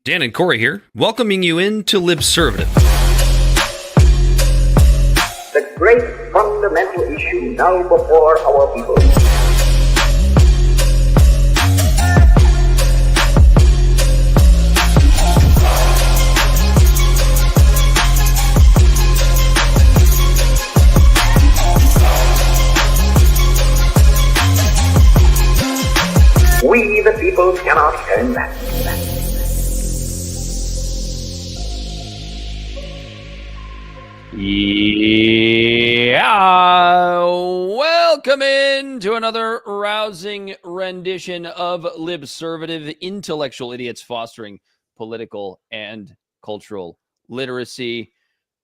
Dan and Corey here, welcoming you into Libservative. The great fundamental issue now before our people. We, the people, cannot turn back. Yeah, welcome in to another rousing rendition of Libservative, intellectual idiots fostering political and cultural literacy.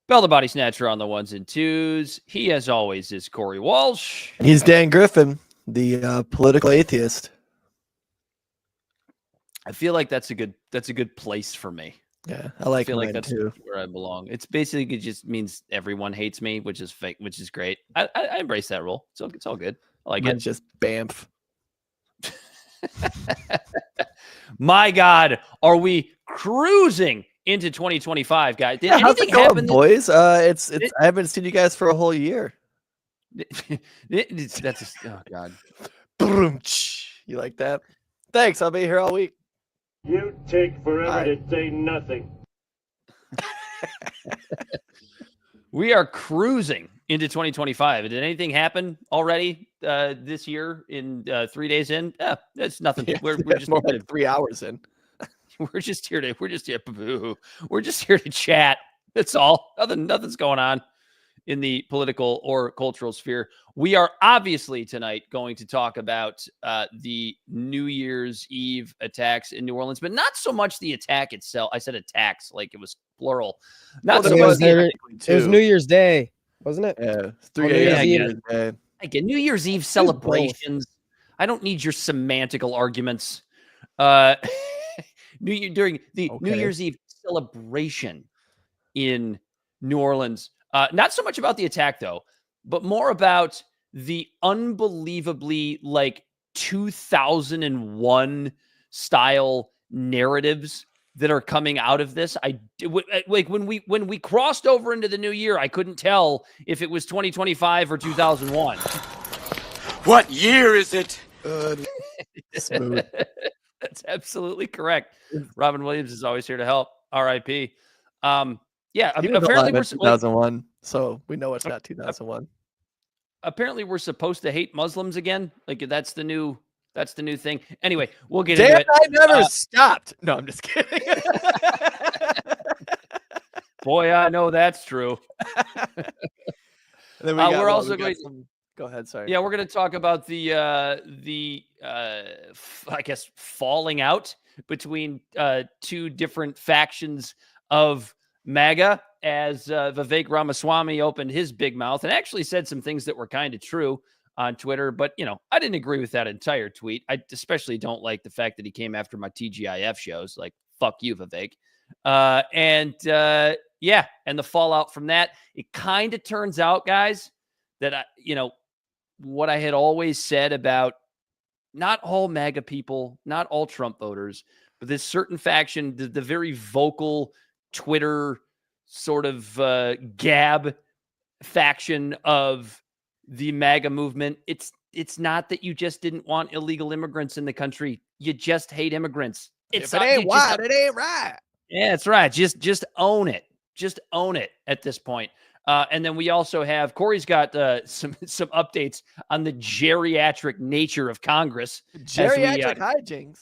Bell the Bodysnatcher on the ones and twos. He, as always, is Corey Walsh. He's Dan Griffin, the political atheist. I feel like that's a good place for me. Yeah, I feel like that's too. where I belong. It's basically, it just means everyone hates me, which is fake, which is great. I embrace that role. So it's all good. I like Mine's it. just Banff. My God, are we cruising into 2025, guys? Did How's anything it going, happen, boys? It's I haven't seen you guys for a whole year. Oh God. Boom. You like that? Thanks. I'll be here all week. You take forever to say nothing. We are cruising into 2025. Did anything happen already this year in 3 days in? That's nothing. Yeah, We're just more like 3 hours in. we're just here to chat. That's all. Nothing's going on in the political or cultural sphere. We are obviously tonight going to talk about the New Year's Eve attacks in New Orleans, but not so much the attack itself. I said attacks like it was plural. Not so much. It was New Year's Day, wasn't it? Yeah, it's New 3 Year's a.m. Eve. Yeah. Like New Year's Eve celebrations. I don't need your semantical arguments. New Year's Eve celebration in New Orleans. Not so much about the attack, though, but more about the unbelievably 2001 style narratives that are coming out of this. When we crossed over into the new year, I couldn't tell if it was 2025 or 2001. What year is it? Smooth. That's absolutely correct. Robin Williams is always here to help. R.I.P. Yeah, He was apparently alive we're in 2001, so we know it's not 2001. Apparently we're supposed to hate Muslims again. Like that's the new thing. Anyway, we'll get into it. I never stopped. No, I'm just kidding. Boy, I know that's true. Then we're also going. Go ahead. Sorry. Yeah, we're going to talk about the I guess falling out between two different factions of MAGA as Vivek Ramaswamy opened his big mouth and actually said some things that were kind of true on Twitter. But, I didn't agree with that entire tweet. I especially don't like the fact that he came after my TGIF shows. Like, fuck you, Vivek. And the fallout from that. It kind of turns out, guys, that, what I had always said about not all MAGA people, not all Trump voters, but this certain faction, the very vocal Twitter sort of gab faction of the MAGA movement. It's not that you just didn't want illegal immigrants in the country. You just hate immigrants. If it ain't white, it ain't right. Yeah, that's right. Just own it. Just own it at this point. And then we also have Corey's got some updates on the geriatric nature of Congress. Geriatric hijinks.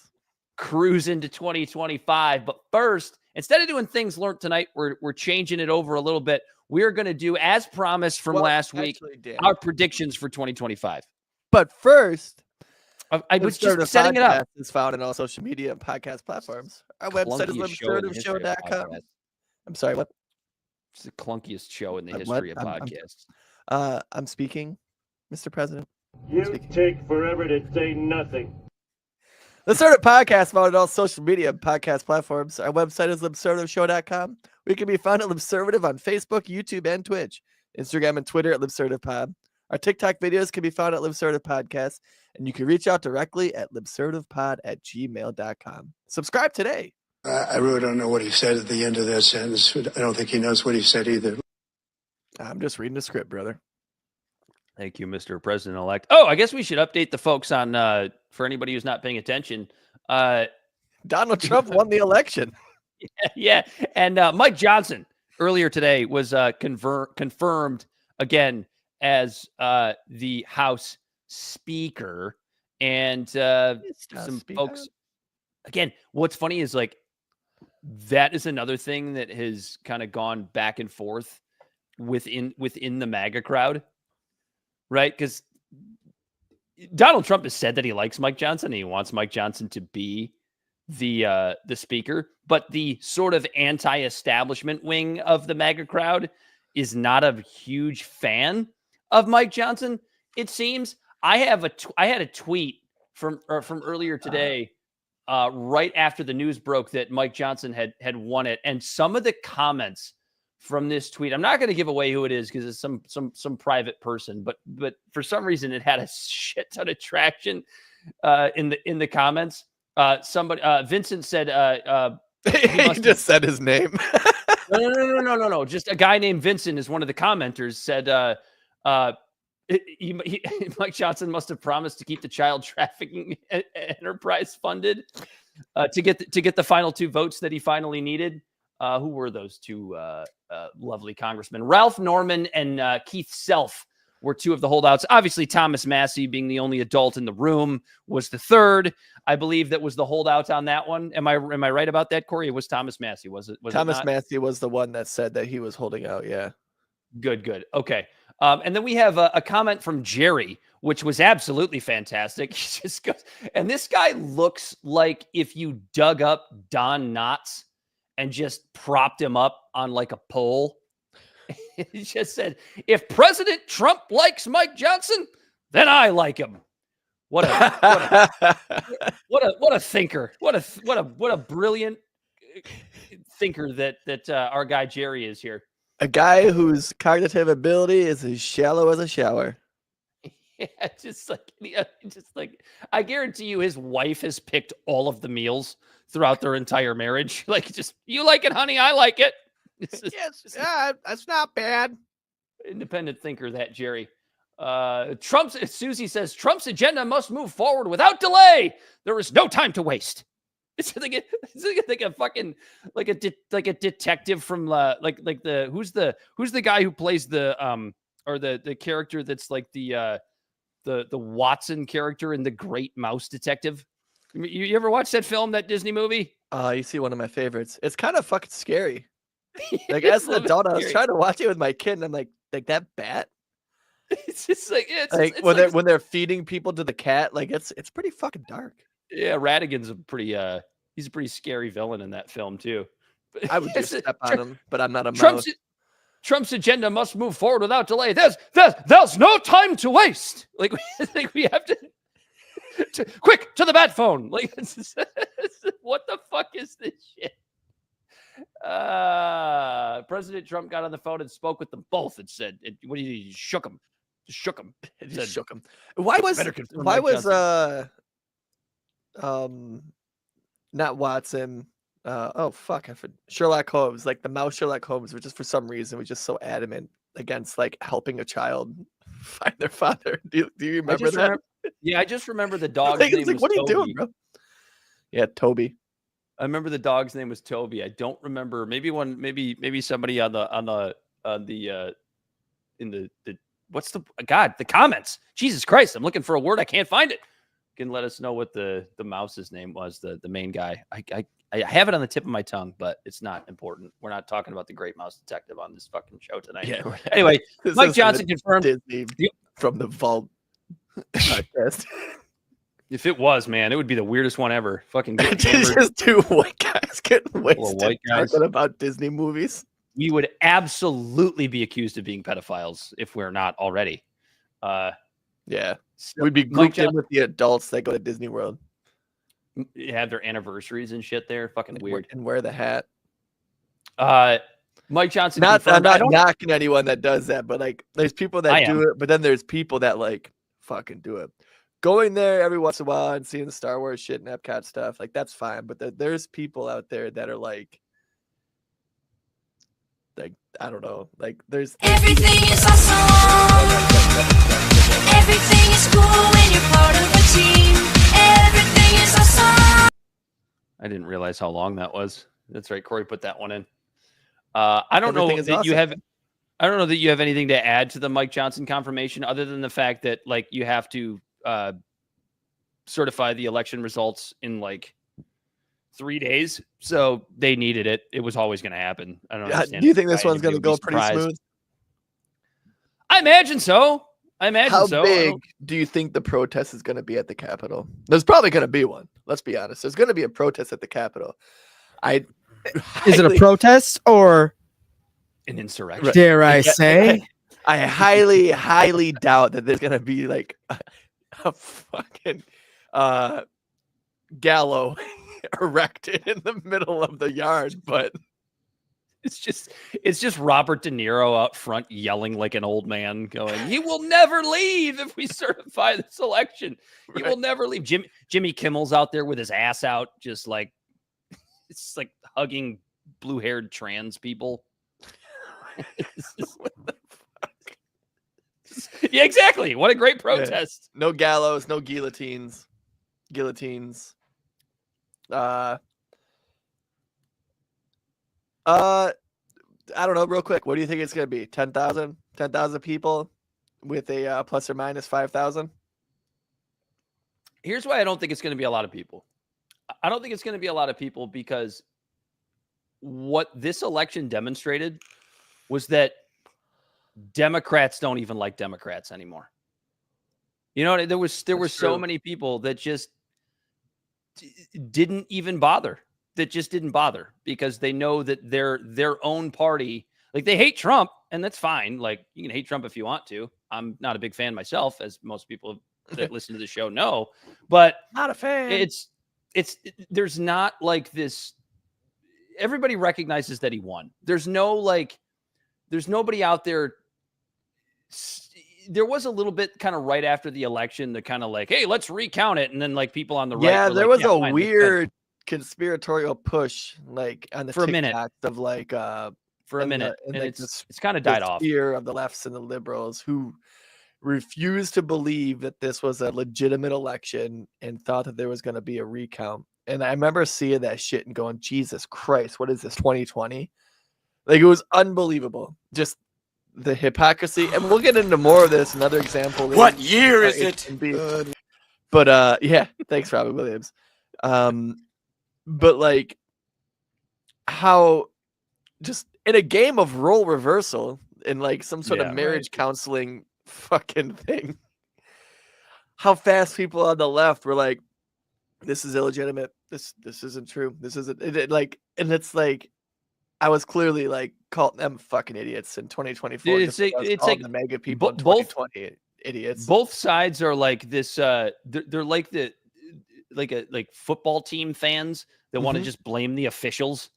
Cruise into 2025. But first, instead of doing things learned tonight, we're changing it over a little bit. We're going to do, as promised from last week, our predictions for 2025. But first, I was just setting it up. It's found on all social media and podcast platforms. Our website is libservativeshow.com. I'm sorry, what? It's the clunkiest show in the history of podcasts. I'm speaking, Mr. President. You take forever to say nothing. Let's start a podcast about all social media and podcast platforms. Our website is libservativeshow.com. We can be found at Libservative on Facebook, YouTube, and Twitch. Instagram and Twitter at LibservativePod. Our TikTok videos can be found at Libservative Podcast. And you can reach out directly at libservativepod@gmail.com. Subscribe today. I really don't know what he said at the end of that sentence. I don't think he knows what he said either. I'm just reading the script, brother. Thank you, Mr. President-elect. Oh, I guess we should update the folks on, for anybody who's not paying attention. Donald Trump won the election. Yeah. And Mike Johnson earlier today was confirmed again as the House Speaker. And some folks, again, what's funny is like, that is another thing that has kind of gone back and forth within the MAGA crowd. Right, because Donald Trump has said that he likes Mike Johnson and he wants Mike Johnson to be the speaker, but the sort of anti-establishment wing of the MAGA crowd is not a huge fan of Mike Johnson. It seems. I had a tweet from earlier today, right after the news broke that Mike Johnson had won it, and some of the comments from this tweet, I'm not going to give away who it is because it's some private person, but for some reason it had a shit ton of traction in the comments. Somebody, Vincent said, he just said his name. No. Just a guy named Vincent is one of the commenters said, Mike Johnson must have promised to keep the child trafficking enterprise funded to get the final 2 votes that he finally needed. Who were those 2 lovely congressmen? Ralph Norman and Keith Self were 2 of the holdouts. Obviously, Thomas Massey, being the only adult in the room, was the 3rd. I believe that was the holdout on that one. Am I right about that, Corey? It was Thomas Massey, was it? Thomas Massey was the one that said that he was holding out. Yeah. Good. Okay. And then we have a comment from Jerry, which was absolutely fantastic. He just goes, and this guy looks like if you dug up Don Knotts and just propped him up on like a pole. He just said, if President Trump likes Mike Johnson, then I like him. What a thinker. What a brilliant thinker that our guy Jerry is here. A guy whose cognitive ability is as shallow as a shower. Yeah, just like I guarantee you his wife has picked all of the meals throughout their entire marriage. Like, just, you like it, honey, I like it. That's not bad. Independent thinker, that Jerry. Susie says Trump's agenda must move forward without delay. There is no time to waste. It's like a fucking like a detective from who's the guy who plays the character that's like the Watson character in The Great Mouse Detective. You ever watch that film, that Disney movie? You see, one of my favorites. It's kind of fucking scary. Like, as an adult, I was trying to watch it with my kid, and I'm like that bat. It's just like when they're feeding people to the cat, like it's pretty fucking dark. Yeah, Radigan's he's a pretty scary villain in that film too. I would just step on him, but I'm not a mouse. Trump's agenda must move forward without delay. There's no time to waste. Like we have to quick to the bat phone. Like, what the fuck is this shit? President Trump got on the phone and spoke with them both and said, "What do you shook him? Just shook him. Just shook him." Why was not Watson? Sherlock Holmes, like the mouse Sherlock Holmes, which just for some reason was just so adamant against like helping a child find their father. Do you remember that? I just remember the dog's name was what are you Toby. doing, bro? Yeah, Toby. I remember the dog's name was Toby. I don't remember. Maybe somebody in the what's the comments. Jesus Christ, I'm looking for a word. I can't find it. Can let us know what the mouse's name was, the main guy. I have it on the tip of my tongue, but it's not important. We're not talking about the Great Mouse Detective on this fucking show tonight. Yeah. Anyway, Mike Johnson confirmed Disney from the vault podcast. If it was, man, it would be the weirdest one ever. Fucking just 2 white guys getting wasted talking about Disney movies. We would absolutely be accused of being pedophiles if we're not already. Yeah. We'd be grouped in with the adults that go to Disney World. Have their anniversaries and shit there. Fucking weird. And wear the hat. Mike Johnson. I'm not knocking anyone that does that, but like there's people that do it, but then there's people that like fucking do it. going there every once in a while and seeing the Star Wars shit and Epcot stuff, like that's fine. But there's people out there that are like I don't know, like there's everything is awesome. Everything is cool when you're part of a team. Everything is awesome. I didn't realize how long that was. That's right. Corey put that one in. I don't know that you have. I don't know that you have anything to add to the Mike Johnson confirmation, other than the fact that like you have to certify the election results in like 3 days. So they needed it. It was always going to happen. I don't understand. Do you think this one's going to go pretty smooth? I imagine so. How big do you think the protest is going to be at the Capitol? There's probably going to be one. Let's be honest. There's going to be a protest at the Capitol. Is it a protest or an insurrection? Dare I say? I highly, highly doubt that there's going to be like a fucking gallows erected in the middle of the yard, but it's just Robert De Niro out front yelling like an old man, going, "He will never leave if we certify this election. He will never leave." Jimmy Kimmel's out there with his ass out, just like it's like hugging blue-haired trans people. What the fuck? Yeah, exactly. What a great protest. No gallows, no guillotines. I don't know, real quick. What do you think it's going to be? 10,000? 10,000 people with a plus or minus 5,000? Here's why I don't think it's going to be a lot of people. I don't think it's going to be a lot of people because what this election demonstrated was that Democrats don't even like Democrats anymore. You know, there were so many people that just didn't even bother. That just didn't bother because they know that their own party, like they hate Trump, and that's fine. Like you can hate Trump if you want to. I'm not a big fan myself, as most people that listen to the show know, but not a fan. There's not like this. Everybody recognizes that he won. There's nobody out there. There was a little bit kind of right after the election, the kind of like, hey, let's recount it. And then like people on the right. Yeah, there like, was a weird conspiratorial push like on the for a minute of like for a minute, and like it's kind of died off. Fear of the lefts and the liberals who refused to believe that this was a legitimate election and thought that there was going to be a recount. And I remember seeing that shit and going, Jesus Christ, what is this, 2020? Like it was unbelievable. Just the hypocrisy. And we'll get into more of this. Another example. What year is it? But yeah, thanks, Robin Williams. But like how just in a game of role reversal in like some sort of marriage counseling fucking thing, how fast people on the left were like, this is illegitimate. This isn't true. This isn't like, and it's like, I was clearly like calling them fucking idiots in 2024. It's like the mega people in 2020 idiots. Both sides are like this. They're like like football team fans that want to just blame the officials.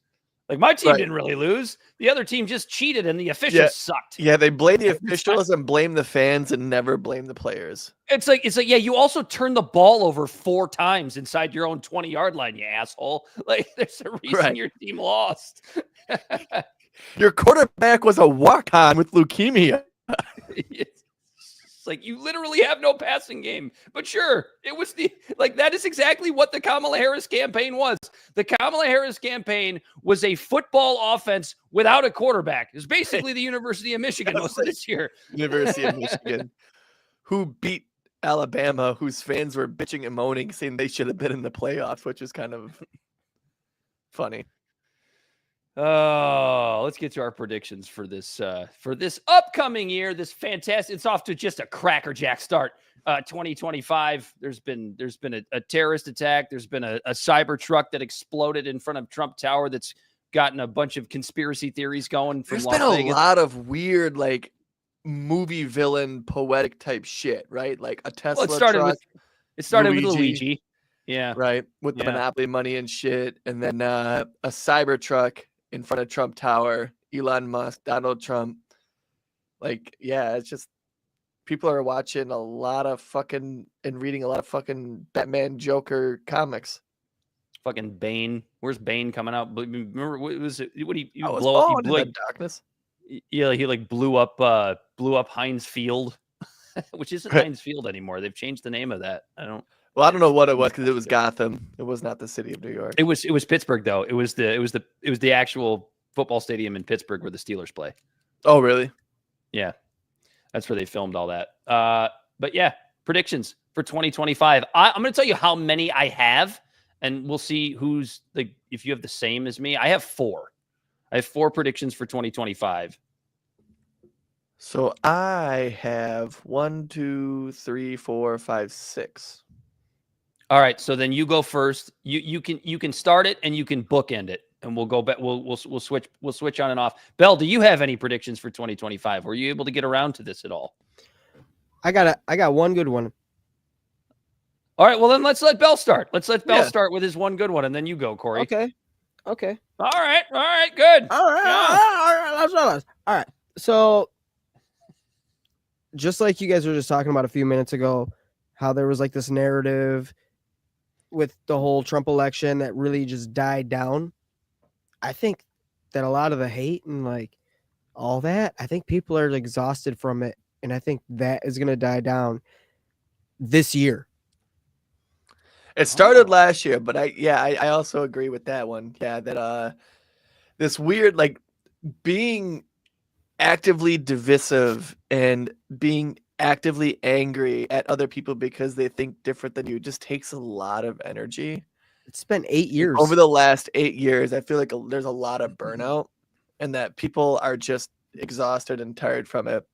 Like my team didn't really lose. The other team just cheated and the officials sucked. Yeah, they blame the officials and blame the fans and never blame the players. It's like, yeah, you also turned the ball over 4 times inside your own 20-yard line, you asshole. Like there's a reason your team lost. Your quarterback was a walk-on with leukemia. It's like you literally have no passing game. But sure, it was that is exactly what the Kamala Harris campaign was. The Kamala Harris campaign was a football offense without a quarterback. It was basically the University of Michigan most of this year. University of Michigan, who beat Alabama, whose fans were bitching and moaning, saying they should have been in the playoffs, which is kind of funny. Oh, let's get to our predictions for this upcoming year. This fantastic. It's off to just a crackerjack start. 2025. There's been a terrorist attack. There's been a cyber truck that exploded in front of Trump Tower. That's gotten a bunch of conspiracy theories going. From There's Las been Vegas. A lot of weird like movie villain poetic type shit, right? Like a Tesla. Well, it started with Luigi. Yeah. Right. With the Monopoly money and shit, and then a cyber truck in front of Trump Tower, Elon Musk, Donald Trump. Like, yeah, it's just people are watching a lot of fucking and reading a lot of fucking Batman Joker comics. Fucking Bane. Where's Bane coming out? Remember what was it? What he I was blow up? He born blew in like, the darkness. yeah, he like blew up Heinz Field, which isn't Right. Heinz Field anymore. They've changed the name of that. Well, I don't know what it was because it was Gotham. It was not the city of New York. It was Pittsburgh though. It was the actual football stadium in Pittsburgh where the Steelers play. Oh, really? Yeah, that's where they filmed all that. But yeah, predictions for 2025. I'm going to tell you how many I have, and we'll see who's if you have the same as me. I have 4. I have 4 predictions for 2025. So I have 1, 2, 3, 4, 5, 6. All right, so then you go first. You can start it and you can bookend it, and we'll go back. We'll switch on and off. Bell, do you have any predictions for 2025? Were you able to get around to this at all? I got one good one. All right, well then let's let Bell start. Let's let Bell start with his one good one, and then you go, Corey. Okay. All right, good. All right. All right. So, just like you guys were just talking about a few minutes ago, how there was like this narrative with the whole Trump election that really just died down. I think that a lot of the hate and like all that, I think people are exhausted from it. And I think that is going to die down this year. It started last year, but I also agree with that one. Yeah, that this weird like being actively divisive and being actively angry at other people because they think different than you just takes a lot of energy. It's been 8 years. Over the last 8 years, I feel like there's a lot of burnout and that people are just exhausted and tired from it.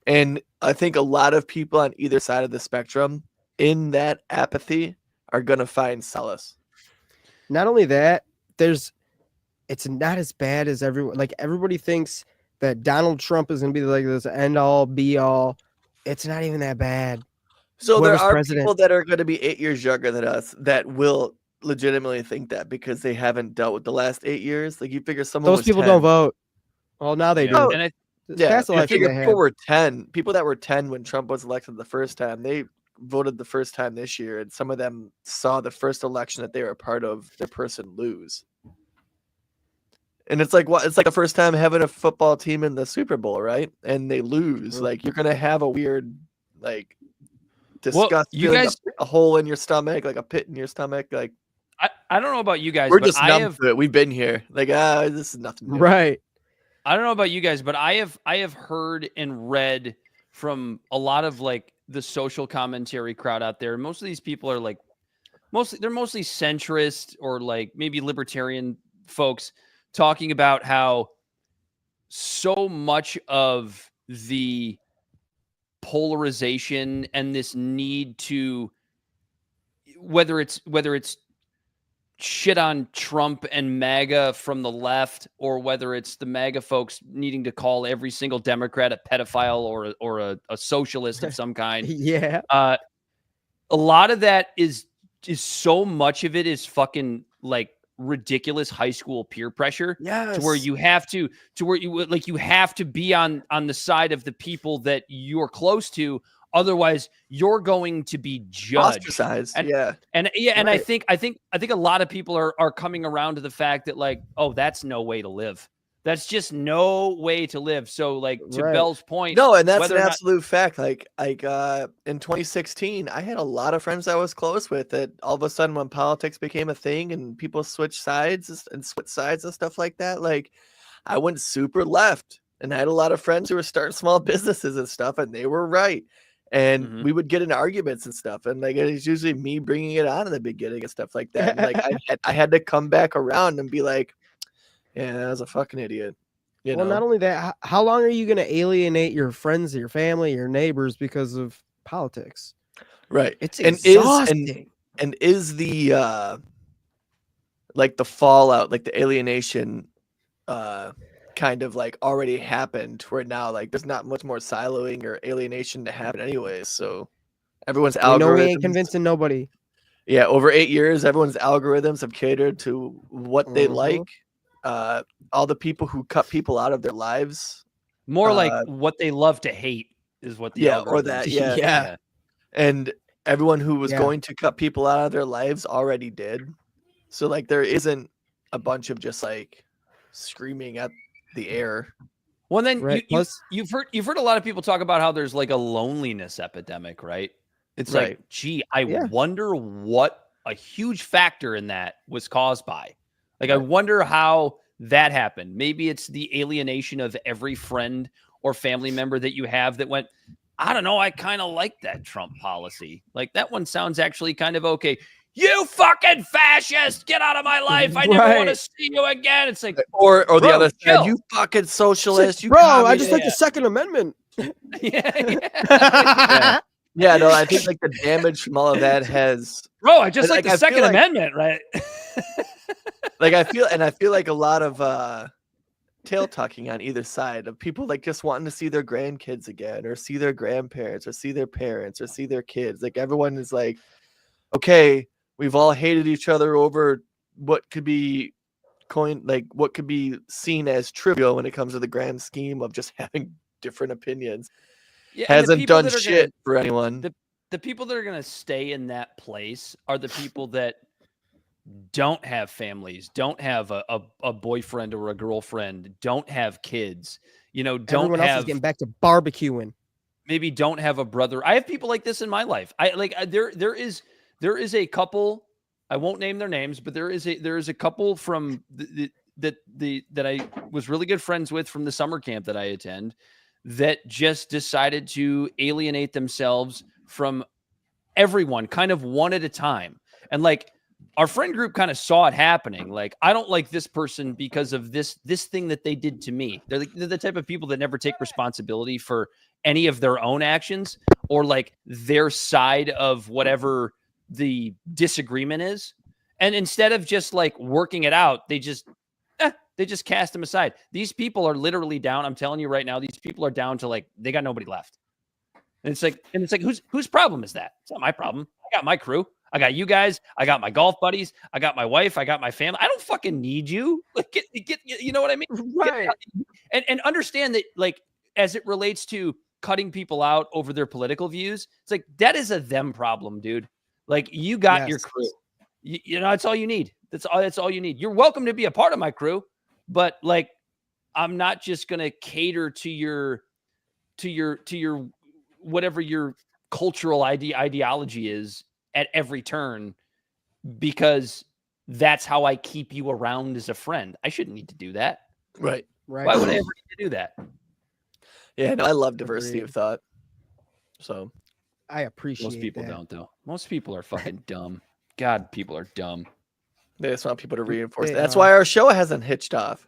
And I think a lot of people on either side of the spectrum in that apathy are going to find solace. Not only that, it's not as bad as everyone. Like everybody thinks that Donald Trump is going to be like this end all be all. It's not even that bad. So Whoever's there are president. people that are going to be 8 years younger than us that will legitimately think that because they haven't dealt with the last 8 years. Like you figure someone Those people 10. don't vote. Well, now they do. And Past you election figure they people have. were 10. People that were 10 when Trump was elected the first time, they voted the first time this year, and some of them saw the first election that they were a part of their person lose. And it's like what? It's like the first time having a football team in the Super Bowl, right? And they lose. Like you're gonna have a weird, like, disgust. you guys, a hole in your stomach, like a pit in your stomach. Like I don't know about you guys, we're but just I numb have. to it. We've been here. Like this is nothing new. Right. I don't know about you guys, but I have heard and read from a lot of like the social commentary crowd out there. Most of these people are like they're mostly centrist or like maybe libertarian folks talking about how so much of the polarization and this need to whether it's shit on Trump and MAGA from the left, or whether it's the MAGA folks needing to call every single Democrat a pedophile or a socialist of some kind. Yeah. A lot of that is so much of it is fucking like ridiculous high school peer pressure. Yes. To where you have to be on the side of the people that you're close to. Otherwise, you're going to be judged. Ostracized. And Right. I think a lot of people are coming around to the fact that like, oh, that's no way to live. That's just no way to live. So like to Right. Bell's point, No, and that's whether an or not- absolute fact. Like in 2016, I had a lot of friends I was close with that all of a sudden when politics became a thing and people switch sides and stuff like that, like I went super left and I had a lot of friends who were starting small businesses and stuff and they were right. And we would get in arguments and stuff. And like, it's usually me bringing it on in the beginning and stuff like that. And like, I had to come back around and be like, yeah, that was a fucking idiot. You know? Not only that, how long are you going to alienate your friends, your family, your neighbors because of politics? Right. It's and exhausting. is the like the fallout, like the alienation kind of like already happened where now like there's not much more siloing or alienation to happen anyways. So everyone's We know we algorithms. ain't convincing nobody. Yeah, over 8 years, everyone's algorithms have catered to what they like. All the people who cut people out of their lives. more like what they love to hate. is what the Yeah, or algorithm that, is. yeah. And everyone who was Yeah. going to cut people out of their lives already did. So like there isn't a bunch of just like screaming at the air. Well, then Right, you plus- you've heard a lot of people talk about how there's like a loneliness epidemic, right? It's Right. like, gee, I Yeah. wonder what a huge factor in that was caused by. Like, I wonder how that happened. Maybe it's the alienation of every friend or family member that you have that went, I don't know, I kind of like that Trump policy. Like, that one sounds actually kind of okay. You fucking fascist, get out of my life. I never want to Right. see you again. It's like, Or the Bro, other side, chill. you fucking socialist, you Bro, I just communist. like the Second Amendment. yeah. Yeah, no, I think like the damage from all of that has Bro, I just And, like like, the I feel Second like- Amendment, right? like I feel like a lot of tail tucking on either side of people like just wanting to see their grandkids again or see their grandparents or see their parents or see their kids. Like everyone is like, okay, we've all hated each other over what could be what could be seen as trivial when it comes to the grand scheme of just having different opinions. Yeah, and the Hasn't people done that are shit for anyone. the people that are going to stay in that place are the people that don't have families, don't have a boyfriend or a girlfriend, don't have kids, don't Everyone else is have getting back to barbecuing. maybe don't have a brother. I have people like this in my life. There is a couple. I won't name their names, but there is a couple from that I was really good friends with from the summer camp that I attend that just decided to alienate themselves from everyone kind of one at a time. And like our friend group kind of saw it happening. Like, I don't like this person because of this thing that they did to me. They're the type of people that never take responsibility for any of their own actions or like their side of whatever the disagreement is. And instead of just like working it out, they just cast them aside. These people are literally down. I'm telling you right now, these people are down to like, they got nobody left. And it's like, whose problem is that? It's not my problem. I got my crew. I got you guys. I got my golf buddies. I got my wife. I got my family. I don't fucking need you. Like, get you know what I mean? Right. And understand that, like, as it relates to cutting people out over their political views, it's like, that is a them problem, dude. Like, you got your Yes. crew. You know, that's all you need. That's all you need. You're welcome to be a part of my crew, but like, I'm not just going to cater to your whatever your cultural ideology is at every turn, because that's how I keep you around as a friend. I shouldn't need to do that. Right. Right. Why would I ever need to do that? Yeah, no, I love diversity Agreed. of thought. So I appreciate Most people that. don't, though. Most people are fucking dumb. God, people are dumb. they just want people to reinforce. They That's are. why our show hasn't hitched off.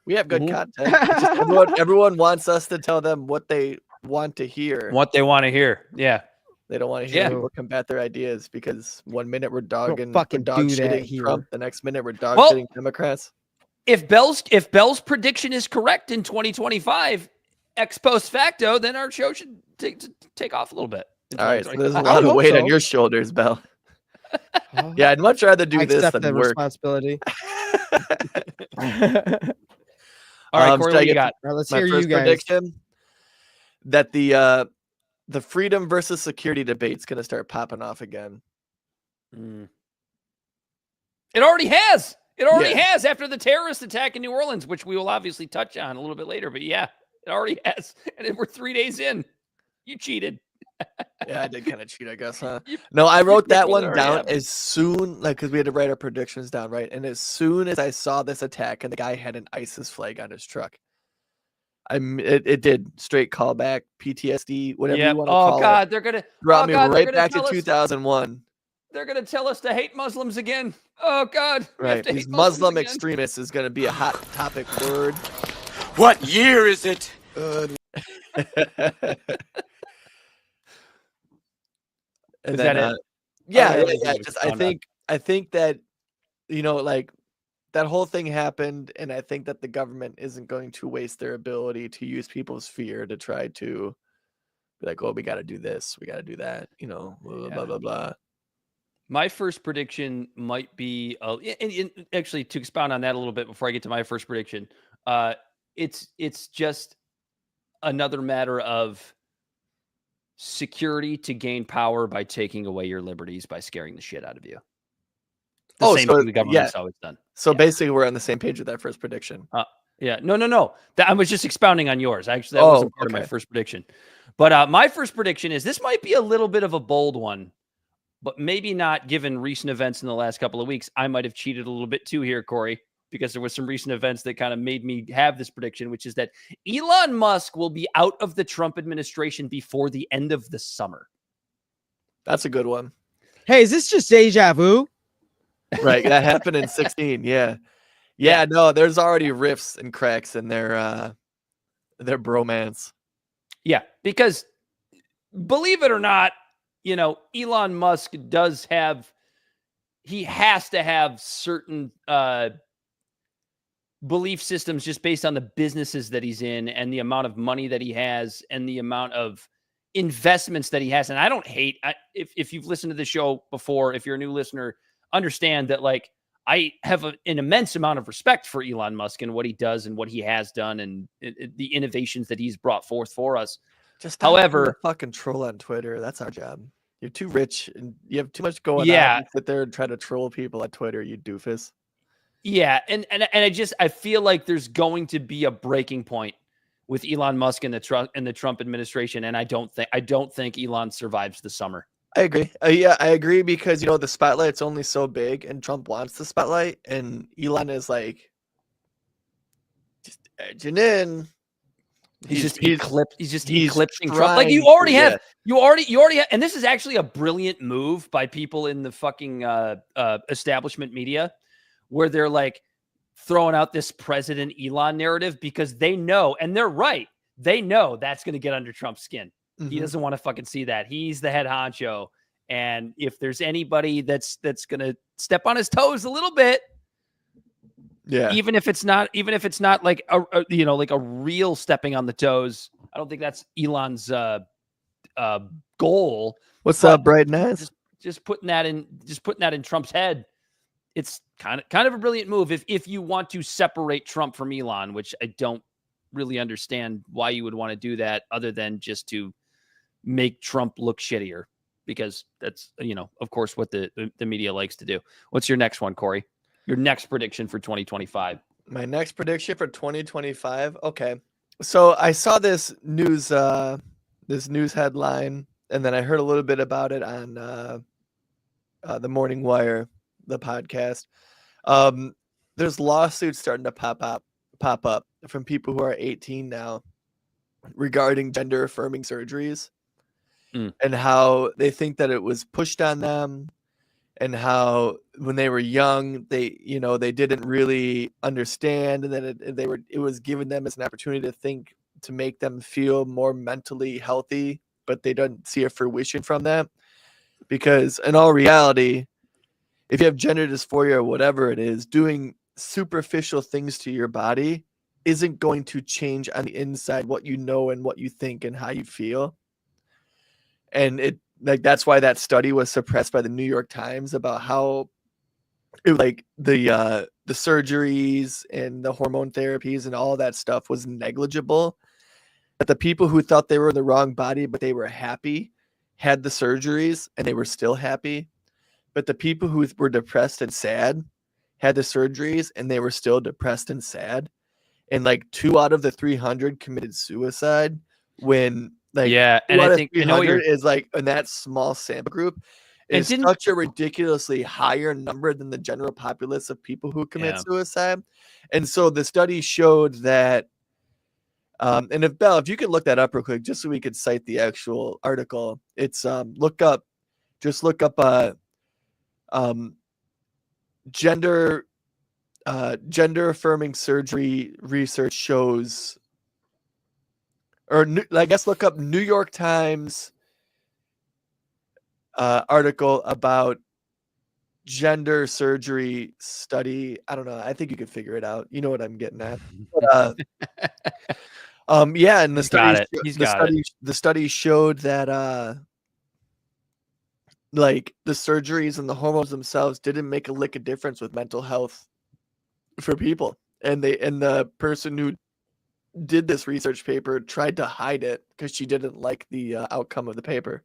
We have good Mhm. content. It's just everyone wants us to tell them what they want to hear. What they want to hear. Yeah. They don't want to hear Yeah. people combat their ideas because one minute we're dogging, fucking we're dog do that shitting here. Trump, the next minute we're dog Well- shitting Democrats. If Bell's prediction is correct in 2025, ex post facto, then our show should take off a little bit. in All right, so 2025. there's a I lot would of hope weight on so. your shoulders, Bell. Oh, Yeah, I'd much rather do I this accept than the work. responsibility. All right, should Corey, I what do you get got? All right, let's My hear you first guys. prediction that the freedom versus security debate's going to start popping off again. It already has. It already Yeah. has after the terrorist attack in New Orleans, which we will obviously touch on a little bit later. But yeah, it already has. And we're 3 days in. You cheated. Yeah, I did kind of cheat, I guess, huh? You- No, I wrote that it one already down happened. as soon, like, because we had to write our predictions down, right? And as soon as I saw this attack and the guy had an ISIS flag on his truck, it did straight callback, PTSD, whatever Yep. you want to Oh call God, it. they're gonna Brought oh, me God, they're right gonna back to tell us- 2001. They're gonna tell us to hate Muslims again. Oh God, we have Right. to These hate Muslims Muslim again. extremists is going to be a hot topic word. What year is it? And Is then, that it? yeah, I yeah, really yeah. think it was Just, found out. I think that, like that whole thing happened, and I think that the government isn't going to waste their ability to use people's fear to try to be like, oh, we got to do this, we got to do that, blah, blah, Yeah. blah, blah, blah. My first prediction might be, and actually to expound on that a little bit before I get to my first prediction, it's just another matter of security to gain power by taking away your liberties by scaring the shit out of you. Same so thing the government's always done. So Yeah. basically, we're on the same page with that first prediction. Yeah. No. I was just expounding on yours. Actually, that wasn't part of my first prediction. But my first prediction is this might be a little bit of a bold one, but maybe not given recent events in the last couple of weeks. I might have cheated a little bit too here, Corey, because there was some recent events that kind of made me have this prediction, which is that Elon Musk will be out of the Trump administration before the end of the summer. That's a good one. Hey, is this just deja vu? Right. That happened in 16. Yeah. No, there's already rifts and cracks in their bromance. Yeah, because believe it or not, Elon Musk he has to have certain belief systems just based on the businesses that he's in and the amount of money that he has and the amount of investments that he has. And I don't hate, if you've listened to the show before, if you're a new listener, understand that I have an immense amount of respect for Elon Musk and what he does and what he has done and the innovations that he's brought forth for us. However, fucking troll on Twitter. That's our job. You're too rich and you have too much going on. You sit there and try to troll people on Twitter, you doofus. Yeah, and I feel like there's going to be a breaking point with Elon Musk and the Trump administration, and I don't think Elon survives the summer. I agree. I agree because the spotlight's only so big, and Trump wants the spotlight, and Elon is just edging in. He's eclipsing Trump. trying You already have, and this is actually a brilliant move by people in the fucking establishment media, where they're throwing out this President Elon narrative because they know, and they're right. They know that's going to get under Trump's skin. Mm-hmm. He doesn't want to fucking see that. He's the head honcho. And if there's anybody that's going to step on his toes a little bit, even if it's not like a real stepping on the toes, I don't think that's Elon's goal. What's up, Brighton Eyes? Just putting that in Trump's head. It's kind of a brilliant move if you want to separate Trump from Elon, which I don't really understand why you would want to do that other than just to make Trump look shittier, because that's, of course, what the media likes to do. What's your next one, Corey? Your next prediction for 2025? My next prediction for 2025. Okay. So I saw this news headline, and then I heard a little bit about it on the Morning Wire, the podcast. There's lawsuits starting to pop up from people who are 18 now regarding gender affirming surgeries and how they think that it was pushed on them, and how when they were young, they didn't really understand, and then it was given them as an opportunity to think, to make them feel more mentally healthy, but they don't see a fruition from that, because in all reality, if you have gender dysphoria or whatever it is, doing superficial things to your body isn't going to change on the inside what you know and what you think and how you feel. And that's why that study was suppressed by the New York Times about how the surgeries and the hormone therapies and all that stuff was negligible. But the people who thought they were in the wrong body but they were happy had the surgeries and they were still happy. But the people who were depressed and sad had the surgeries and they were still depressed and sad. And 2 out of the 300 committed suicide when and I think I know is in that small sample group is such a ridiculously higher number than the general populace of people who commit suicide. And so the study showed that, and if you could look that up real quick, just so we could cite the actual article, it's look up gender affirming surgery research shows, or I guess look up New York Times article about gender surgery study. I don't know. I think you could figure it out. You know what I'm getting at. But, and the study showed that the surgeries and the hormones themselves didn't make a lick of difference with mental health for people. And the person who did this research paper tried to hide it because she didn't like the outcome of the paper.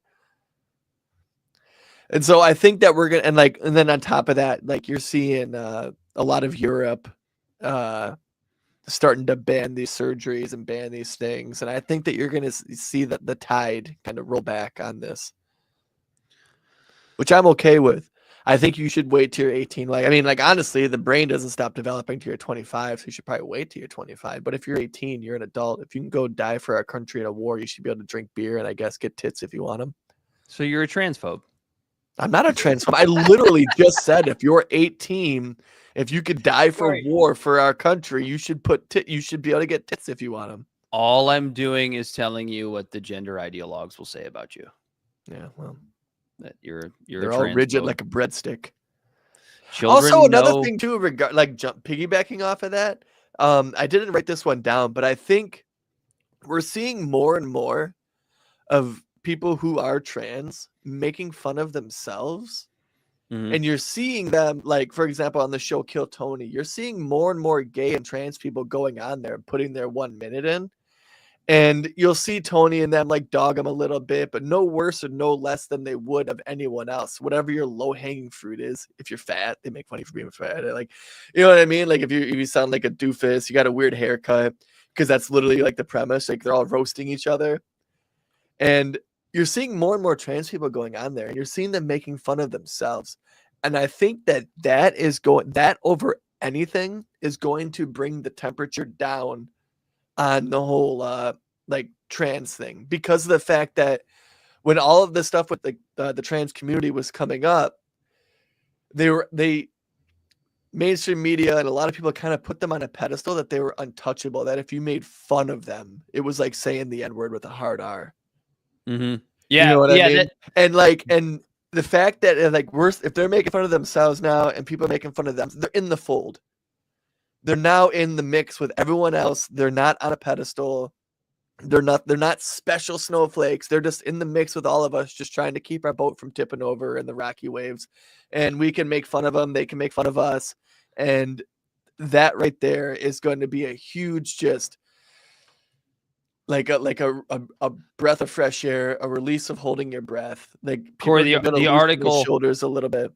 And so I think that we're gonna and then on top of that, like you're seeing a lot of Europe starting to ban these surgeries and ban these things, and I think that you're gonna see that the tide kind of roll back on this, which I'm okay with. I think you should wait till you're 18. Honestly, the brain doesn't stop developing till you're 25, so you should probably wait till you're 25. But if you're 18, you're an adult. If you can go die for our country in a war, you should be able to drink beer and I guess get tits if you want them. So you're a transphobe. I'm not a transphobe. I literally just said if you're 18, if you could die for war for our country, you should you should be able to get tits if you want them. All I'm doing is telling you what the gender ideologues will say about you. Yeah, well, that you're they're all rigid like a breadstick. Children also, another thing too, piggybacking off of that, I didn't write this one down, but I think we're seeing more and more of people who are trans making fun of themselves. And you're seeing them, like, for example, on the show Kill Tony, you're seeing more and more gay and trans people going on there and putting their 1 minute in. And you'll see Tony and them like dog him a little bit, but no worse or no less than they would of anyone else. Whatever your low hanging fruit is. If you're fat, they make fun of you for being fat. Like, you know what I mean? Like if you sound like a doofus, you got a weird haircut, because that's literally like the premise. Like they're all roasting each other. And you're seeing more and more trans people going on there, and you're seeing them making fun of themselves. And I think that over anything is going to bring the temperature down on the whole trans thing, because of the fact that when all of this stuff with the trans community was coming up, they mainstream media and a lot of people kind of put them on a pedestal that they were untouchable, that if you made fun of them, it was like saying the N-word with a hard R. Yeah, you know what I mean? And the fact that if they're making fun of themselves now and people are making fun of them, they're in the fold. They're now in the mix with everyone else. They're not on a pedestal. They're not special snowflakes. They're just in the mix with all of us, just trying to keep our boat from tipping over in the rocky waves. And we can make fun of them. They can make fun of us. And that right there is going to be a huge, just like a breath of fresh air, a release of holding your breath. Like Corey, the article shoulders a little bit.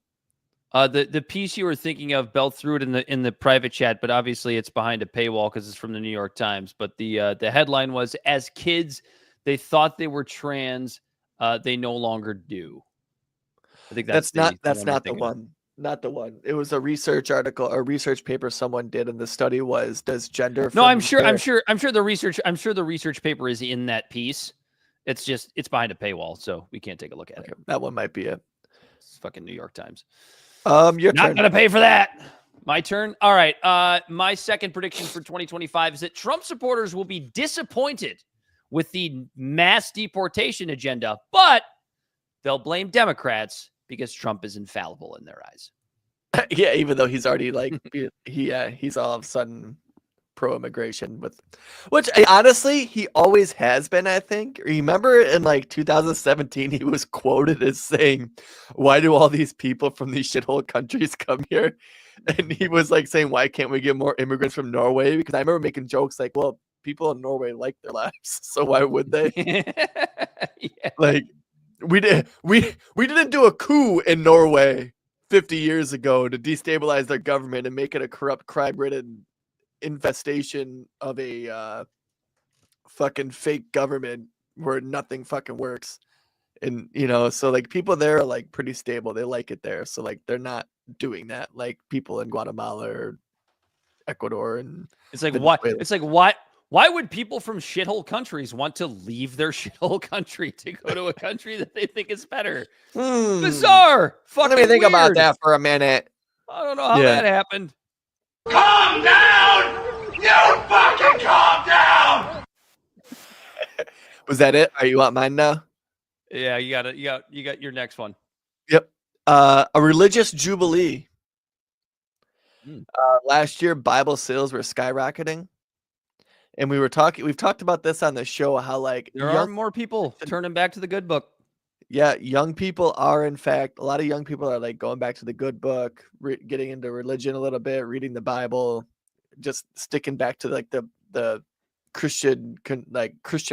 The piece you were thinking of, Bell threw it in the private chat, but obviously it's behind a paywall because it's from the New York Times. But the headline was, as kids, they thought they were trans. They no longer do. I think that's not the one. Not the one. It was a research article, a research paper someone did, and the study was, does gender? No, I'm sure the research paper is in that piece. It's behind a paywall, so we can't take a look at it. That one might be it. It's fucking New York Times. Your Not turn. gonna pay for that. My turn. All right. My second prediction for 2025 is that Trump supporters will be disappointed with the mass deportation agenda, but they'll blame Democrats because Trump is infallible in their eyes. Yeah, even though he's already he's all of a sudden pro-immigration, which honestly he always has been. I think, remember in 2017 he was quoted as saying, "Why do all these people from these shithole countries come here?" And he was saying, "Why can't we get more immigrants from Norway?" Because I remember making jokes like, "Well, people in Norway like their lives, so why would they?" Yeah. We didn't do a coup in Norway 50 years ago to destabilize their government and make it a corrupt, crime-ridden infestation of a fucking fake government where nothing fucking works. And so people there are pretty stable. They like it there. So they're not doing that like people in Guatemala or Ecuador. And it's why would people from shithole countries want to leave their shithole country to go to a country that they think is better? Bizarre. Fucking Let me think weird. about that for a minute. I don't know how that happened. Calm down! You fucking calm down! Was that it? Are you want mine now? Yeah, you got your next one. Yep. A religious jubilee. Last year, Bible sales were skyrocketing. And we've talked about this on the show, how there are more people turning back to the good book. Yeah, young people are, in fact, a lot of young people are going back to the good book, getting into religion a little bit, reading the Bible, just sticking back to the Christian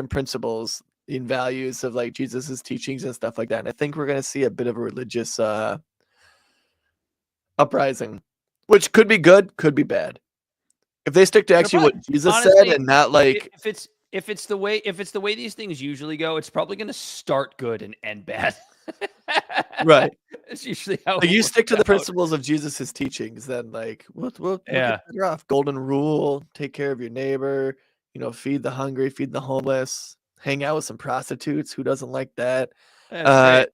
principles and values of like Jesus's teachings and stuff like that. And I think we're going to see a bit of a religious uprising, which could be good, could be bad. If they stick to actually what Jesus said honestly, and not like if it's the way these things usually go, it's probably going to start good and end bad. right. It's usually how Like you it stick to the works out. principles of Jesus's teachings, then like we'll get better off. Golden rule: take care of your neighbor. You know, feed the hungry, feed the homeless. Hang out with some prostitutes. Who doesn't like that? That's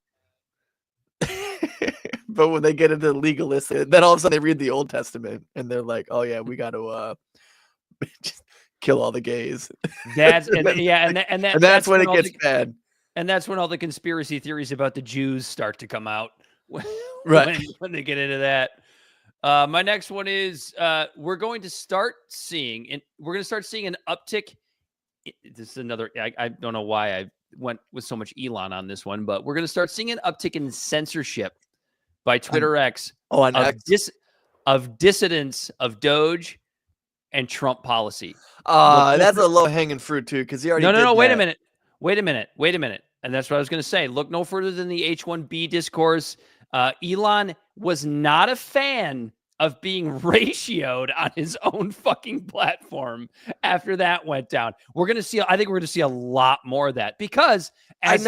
But when they get into legalistic, then all of a sudden they read the Old Testament and they're like, "Oh yeah, we got to just kill all the gays." That's and that's when it gets bad. And that's when all the conspiracy theories about the Jews start to come out. Right. When they get into that. My next one is we're going to start seeing an uptick. This is another. I don't know why I went with so much Elon on this one, but we're going to start seeing an uptick in censorship by Twitter X of dissidents of Doge and Trump policy. That's a low hanging fruit too, because he already No. did Wait that. a minute. And that's what I was going to say. Look no further than the H-1B discourse. Elon was not a fan of being ratioed on his own fucking platform after that went down. I think we're going to see a lot more of that because as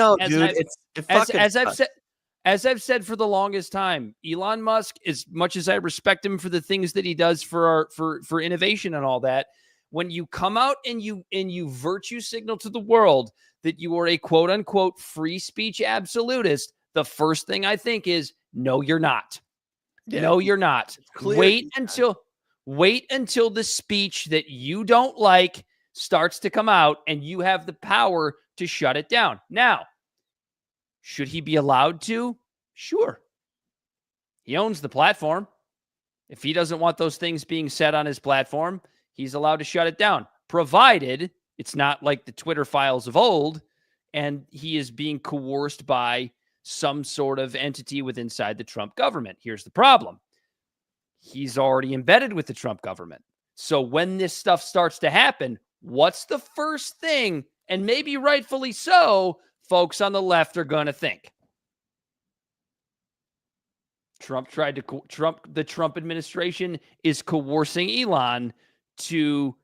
I've said for the longest time, Elon Musk, as much as I respect him for the things that he does for innovation and all that, when you come out and you virtue signal to the world that you are a quote unquote free speech absolutist, the first thing I think is, no, you're not. Yeah, no, you're not. Wait until the speech that you don't like starts to come out and you have the power to shut it down. Now, should he be allowed to? Sure. He owns the platform. If he doesn't want those things being said on his platform, he's allowed to shut it down, provided it's not like the Twitter files of old and he is being coerced by some sort of entity inside the Trump government. Here's the problem. He's already embedded with the Trump government. So when this stuff starts to happen, what's the first thing, and maybe rightfully so, folks on the left are going to think? The Trump administration is coercing Elon to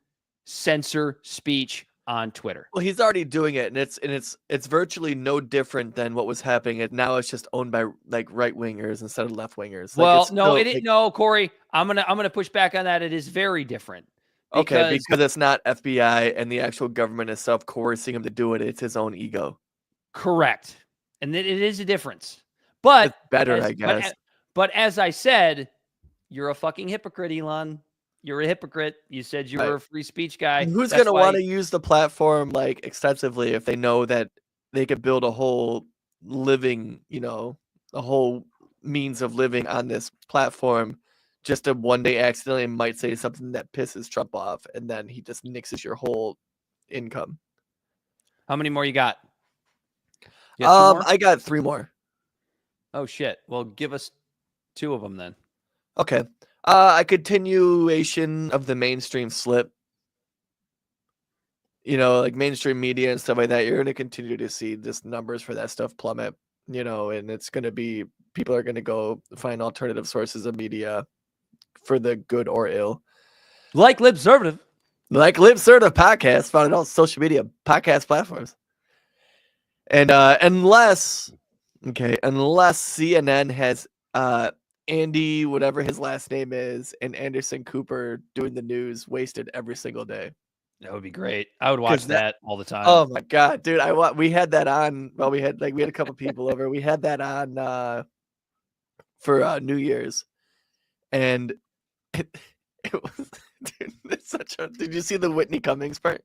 censor speech on Twitter. Well, he's already doing it, and it's virtually no different than what was happening. And now it's just owned by like right wingers instead of left wingers. Well, no, Corey, I'm gonna push back on that. It is very different. Because it's not FBI and the actual government itself coercing him to do it. It's his own ego. Correct, and it is a difference. But it's better, I guess. But as I said, you're a fucking hypocrite, Elon. You're a hypocrite. You said you were a free speech guy. Who's going to want to use the platform like extensively if they know that they could build a whole living, a whole means of living on this platform just to one day accidentally might say something that pisses Trump off and then he just nixes your whole income. How many more you got? I got 3 more. Oh shit. Well, give us 2 of them then. Okay. A continuation of the mainstream slip. Like mainstream media and stuff like that, you're going to continue to see just numbers for that stuff plummet, and it's going to be, people are going to go find alternative sources of media for the good or ill. Like Libservative. Like Libservative podcast, found on all social media podcast platforms. And unless CNN has Andy, whatever his last name is, and Anderson Cooper doing the news wasted every single day. That would be great. I would watch that all the time. Oh my god, dude! We had that on. Well, we had a couple people over. We had that on for New Year's, and it was. Dude, it's such a. Did you see the Whitney Cummings part?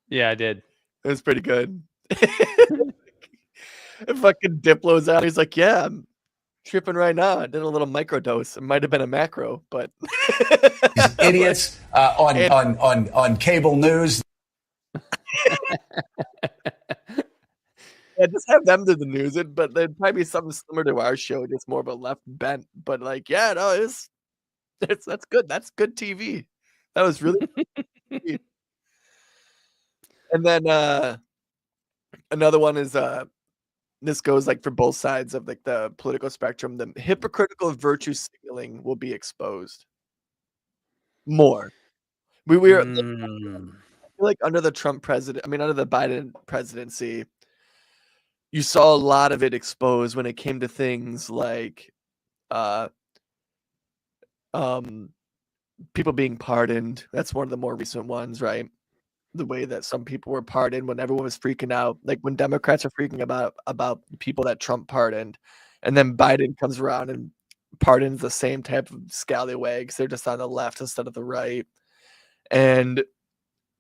Yeah, I did. It was pretty good. Fucking Diplo's out. He's like, yeah, I'm tripping right now. I did a little microdose. It might have been a macro, but idiots on cable news. Yeah, just have them do the news. But there'd probably be something similar to our show, just more of a left bent. But like, yeah, no, that's good. That's good TV. That was really good TV. And then another one is this goes like for both sides of like the political spectrum. The hypocritical virtue signaling will be exposed more. We are like under the Trump president. I mean, under the Biden presidency, you saw a lot of it exposed when it came to things like people being pardoned. That's one of the more recent ones, right? The way that some people were pardoned when everyone was freaking out, like when Democrats are freaking about people that Trump pardoned, and then Biden comes around and pardons the same type of scallywags. They're just on the left instead of the right. And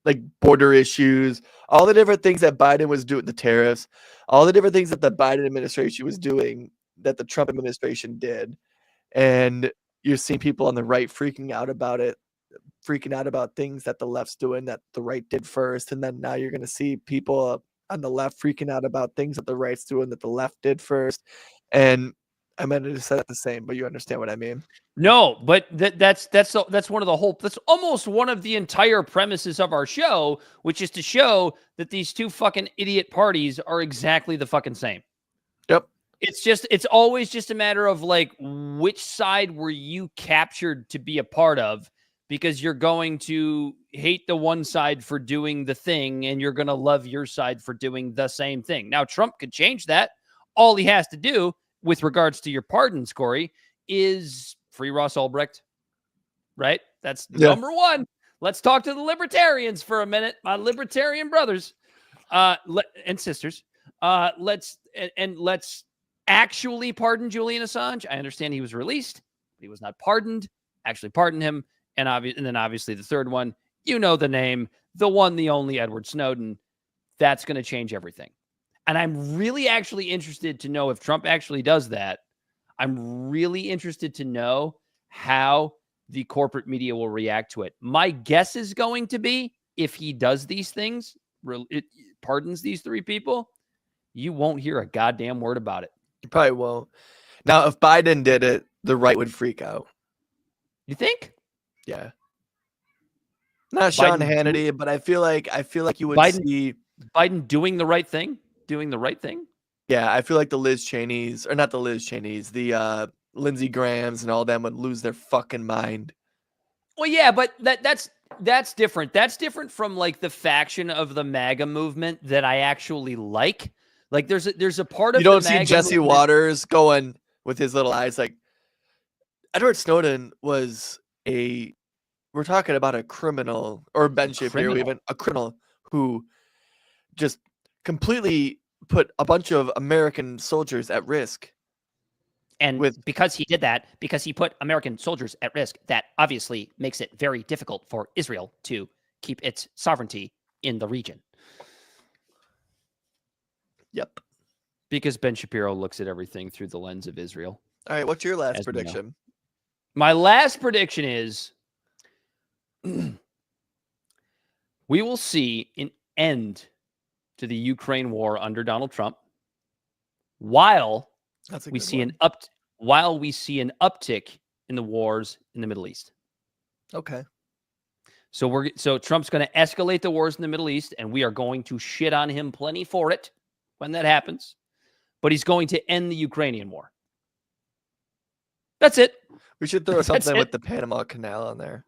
like border issues, all the different things that Biden was doing, the tariffs, all the different things that the Biden administration was doing that the Trump administration did. And you're seeing people on the right freaking out about it, freaking out about things that the left's doing that the right did first. And then now you're going to see people on the left freaking out about things that the right's doing that the left did first. And I meant to say that the same, but you understand what I mean? No, but that's one of the whole, that's almost one of the entire premises of our show, which is to show that these two fucking idiot parties are exactly the fucking same. Yep. It's always just a matter of like, which side were you captured to be a part of? Because you're going to hate the one side for doing the thing and you're going to love your side for doing the same thing. Now, Trump could change that. All he has to do with regards to your pardons, Corey, is free Ross Ulbricht, right? That's number one. Let's talk to the libertarians for a minute, my libertarian brothers and sisters. Let's actually pardon Julian Assange. I understand he was released, but he was not pardoned. Actually pardon him. And then obviously the third one, you know the name, the one, the only Edward Snowden. That's going to change everything. And I'm really actually interested to know if Trump actually does that. I'm really interested to know how the corporate media will react to it. My guess is going to be if he does these things, pardons these three people, you won't hear a goddamn word about it. You probably won't. Now, if Biden did it, the right would freak out. You think? Yeah. Not Sean Hannity, but I feel like you would see Biden doing the right thing. Doing the right thing. Yeah, I feel like the Liz Cheneys, or not the Liz Cheneys, the Lindsey Grahams and all them would lose their fucking mind. Well, yeah, but that's different. That's different from like the faction of the MAGA movement that I actually like. Like there's a part of you don't the see MAGA Jesse movement. Waters going with his little eyes like Edward Snowden was we're talking about a criminal, or Ben Shapiro even, a criminal who just completely put a bunch of American soldiers at risk. And because he did that, because he put American soldiers at risk, that obviously makes it very difficult for Israel to keep its sovereignty in the region. Yep. Because Ben Shapiro looks at everything through the lens of Israel. All right, what's your last prediction? My last prediction is we will see an end to the Ukraine war under Donald Trump while we see an uptick in the wars in the Middle East. Okay. So Trump's going to escalate the wars in the Middle East, and we are going to shit on him plenty for it when that happens. But he's going to end the Ukrainian war. That's it. We should throw something with the Panama Canal on there.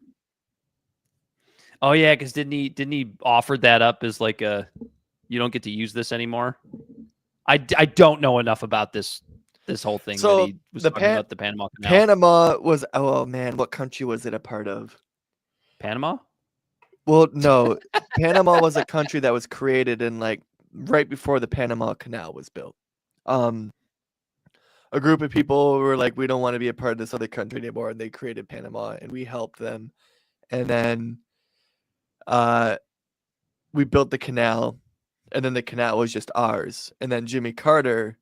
Oh yeah, because didn't he offer that up as like you don't get to use this anymore? I don't know enough about this whole thing. So that he was talking about the Panama Canal. Panama was, oh man, what country was it a part of? Panama? Well, no, Panama was a country that was created in like right before the Panama Canal was built. A group of people were like, we don't want to be a part of this other country anymore, and they created Panama, and we helped them. And then we built the canal, and then the canal was just ours. And then Jimmy Carter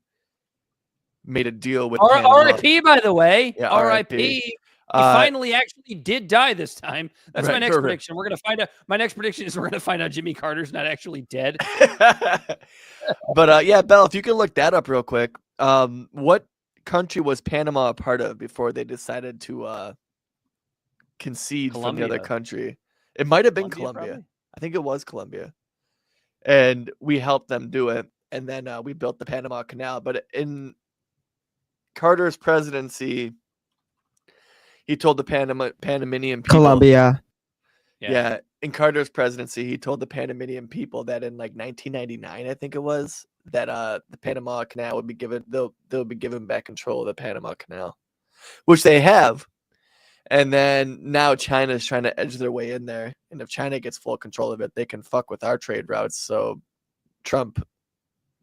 made a deal with R.I.P. by the way. Yeah, R.I.P. He finally actually did die this time. That's right, my next prediction. We're gonna find out. My next prediction is we're gonna find out Jimmy Carter's not actually dead. But yeah, Bell, if you can look that up real quick. What country was Panama a part of before they decided to concede from the other country? It might have been Colombia. Probably. I think it was Colombia. and we helped them do it. And then we built the Panama Canal. But in Carter's presidency, he told the Panamanian people. Colombia. Yeah. In Carter's presidency, he told the Panamanian people that in like 1999, I think it was, that the Panama Canal would be given. They'll be given back control of the Panama Canal, which they have. And then now China is trying to edge their way in there. And if China gets full control of it, they can fuck with our trade routes. So Trump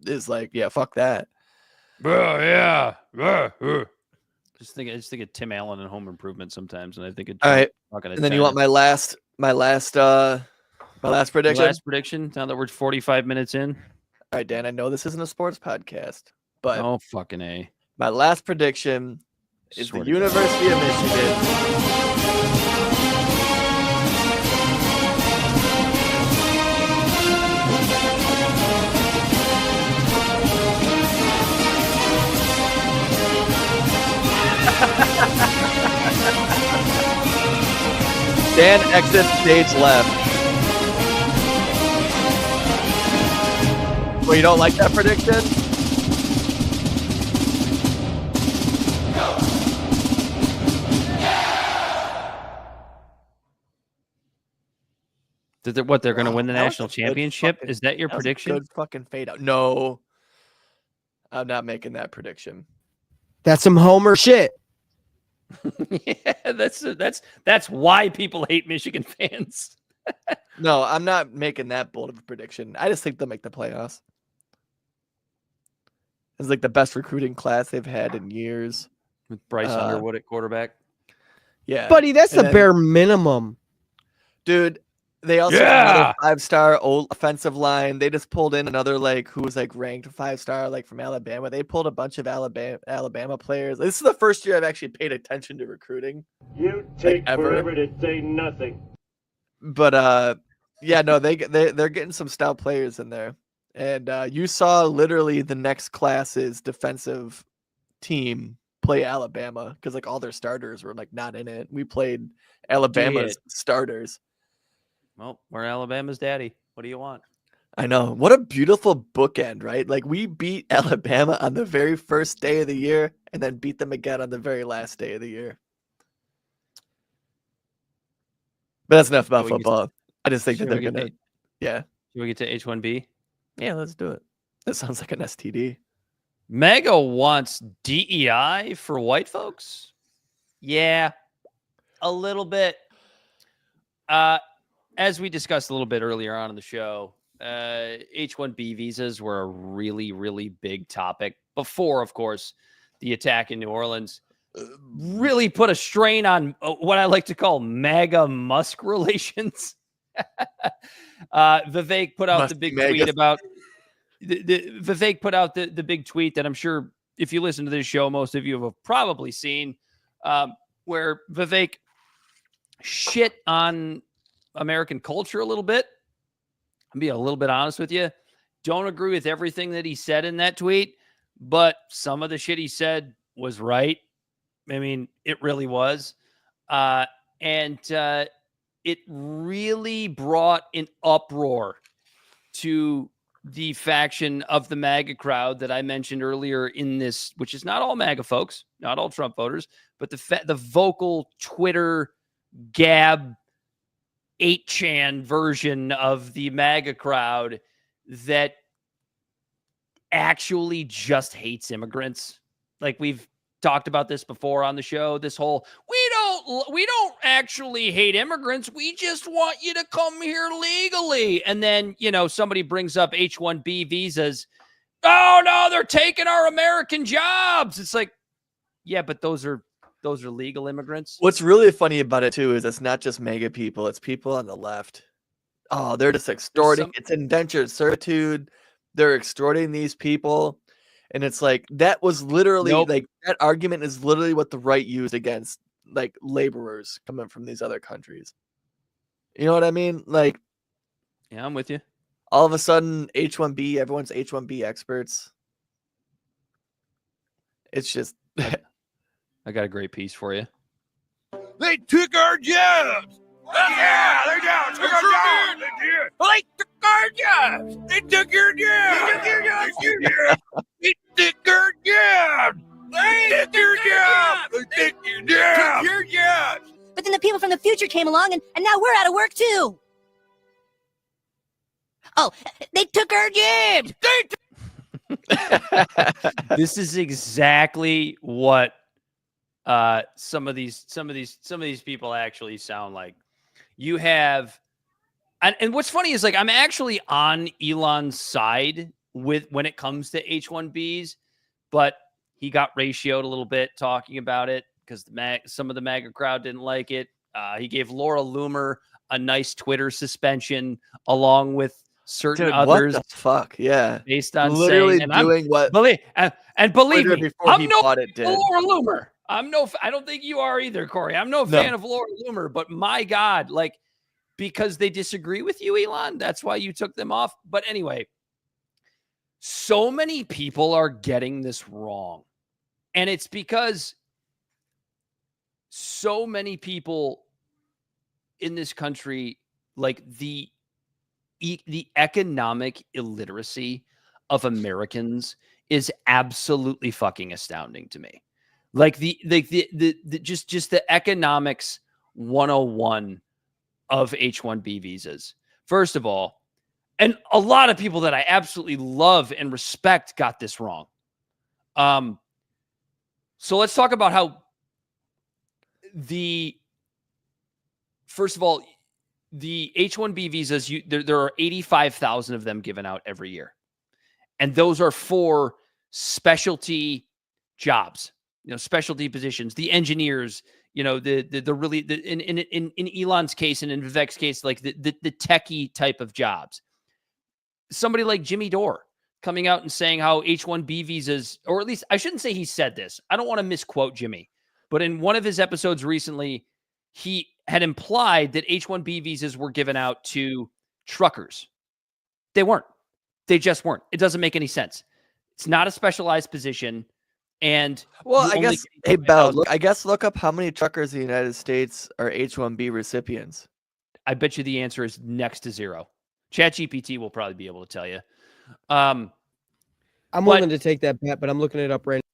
is like, yeah, fuck that. Yeah. Just think of Tim Allen and Home Improvement sometimes, and I think it's all right. And then you want my last prediction? Last prediction. Now that we're 45 minutes in. All right, Dan. I know this isn't a sports podcast, but oh fucking A. My last prediction is the University of Michigan. Dan exits stage left. Well, you don't like that prediction? They're going to win the national championship? Is that your prediction? Good fucking fade out. No, I'm not making that prediction. That's some Homer shit. Yeah, that's why people hate Michigan fans. No, I'm not making that bold of a prediction. I just think they'll make the playoffs. It's like the best recruiting class they've had in years. With Bryce Underwood at quarterback. Yeah. Buddy, that's the bare minimum. Dude, they also have another 5-star old offensive line. They just pulled in another who was ranked 5-star from Alabama. They pulled a bunch of Alabama players. This is the first year I've actually paid attention to recruiting. You take forever to say nothing. But yeah, no, they're getting some stout players in there. And you saw literally the next class's defensive team play Alabama because all their starters were not in it. We played Alabama's starters. Well, we're Alabama's daddy. What do you want? I know. What a beautiful bookend, right? We beat Alabama on the very first day of the year and then beat them again on the very last day of the year. But that's enough about football. I just think that they're going to. Yeah. Should we get to H-1B? Yeah, let's do it. That sounds like an STD. MAGA wants DEI for white folks? Yeah, a little bit. As we discussed a little bit earlier on in the show, H-1B visas were a really, really big topic before, of course, the attack in New Orleans really put a strain on what I like to call MAGA Musk relations. Vivek put out the big tweet about Vivek put out the big tweet that I'm sure if you listen to this show, most of you have probably seen, where Vivek shit on American culture a little bit. I'll be a little bit honest with you. Don't agree with everything that he said in that tweet, but some of the shit he said was right. I mean, it really was. And it really brought an uproar to the faction of the MAGA crowd that I mentioned earlier in this, which is not all MAGA folks, not all Trump voters, but the vocal Twitter gab 8chan version of the MAGA crowd that actually just hates immigrants. We've talked about this before on the show. This whole, we don't actually hate immigrants. We just want you to come here legally. And then, somebody brings up H-1B visas. Oh no, they're taking our American jobs. It's yeah, but those are legal immigrants. What's really funny about it too is it's not just MAGA people, it's people on the left. Oh, they're just extorting. It's indentured servitude. They're extorting these people. And it's that was literally that argument is literally what the right used against laborers coming from these other countries. You know what I mean? Yeah, I'm with you. All of a sudden, H-1B, everyone's H-1B experts. It's just. I got a great piece for you. They took our jobs. Yeah, they took our jobs. They did. Well, they took our jobs. They took your jobs. They took your jobs. They took your jobs. They took your jobs. They took your jobs. Your jobs. But then the people from the future came along, and now we're out of work too. Oh, they took our jobs. This is exactly what some of these people actually sound like. You have, and what's funny is, like, I'm actually on Elon's side when it comes to H-1Bs, but he got ratioed a little bit talking about it because some of the MAGA crowd didn't like it. He gave Laura Loomer a nice Twitter suspension along with certain others. What the fuck? Yeah. Based on literally saying, doing what believe Twitter me, before I'm he no bought it fan did. of Laura Loomer. I don't think you are either, Corey. I'm no fan of Laura Loomer, but my God, like, because they disagree with you, Elon, that's why you took them off. But anyway, so many people are getting this wrong. And it's because so many people in this country, like the economic illiteracy of Americans is absolutely fucking astounding to me. Like the just the economics 101 of H-1B visas. First of all, and a lot of people that I absolutely love and respect got this wrong. So let's talk about how first of all, the H-1B visas, there are 85,000 of them given out every year. And those are for specialty jobs, specialty positions, the engineers, in Elon's case and in Vivek's case, like the techie type of jobs. Somebody like Jimmy Dore coming out and saying how H-1B visas, or at least I shouldn't say he said this. I don't want to misquote Jimmy, but in one of his episodes recently, he had implied that H-1B visas were given out to truckers. They weren't. They just weren't. It doesn't make any sense. It's not a specialized position. And well, I guess, hey, Bell, look up how many truckers in the United States are H-1B recipients. I bet you the answer is next to zero. ChatGPT will probably be able to tell you. I'm willing to take that bet, but I'm looking it up right now.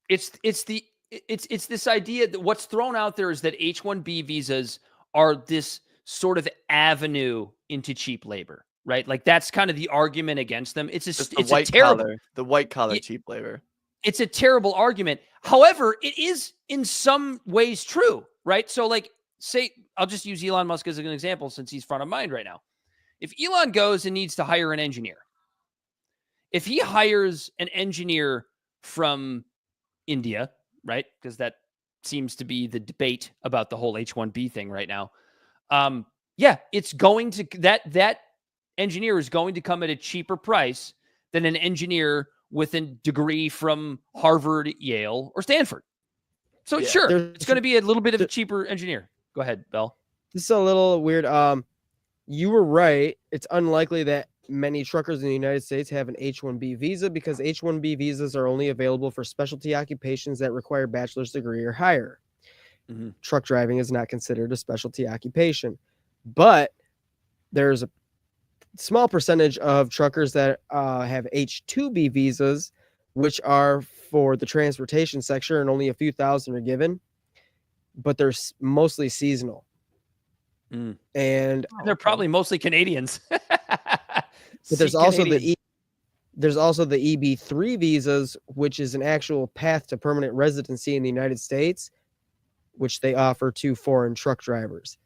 It's this idea that what's thrown out there is that H-1B visas are this sort of avenue into cheap labor, right? Like that's kind of the argument against them. It's the white collar cheap labor. It's a terrible argument. However, it is in some ways true, right? So like, say, I'll just use Elon Musk as an example since he's front of mind right now. If Elon goes and needs to hire an engineer, if he hires an engineer from India, right? Because that seems to be the debate about the whole H-1B thing right now. It's going to, that engineer is going to come at a cheaper price than an engineer with a degree from Harvard, Yale, or Stanford. So sure, it's going to be a little bit of a cheaper engineer. Go ahead, Bell. This is a little weird. You were right. It's unlikely that many truckers in the United States have an H-1B visa because H-1B visas are only available for specialty occupations that require bachelor's degree or higher. Mm-hmm. Truck driving is not considered a specialty occupation, but there's a small percentage of truckers that have H-2B visas, which are for the transportation sector, and only a few thousand are given, but they're mostly seasonal. Mm. And they're probably mostly Canadians. But there's also the EB3 visas, which is an actual path to permanent residency in the United States, which they offer to foreign truck drivers.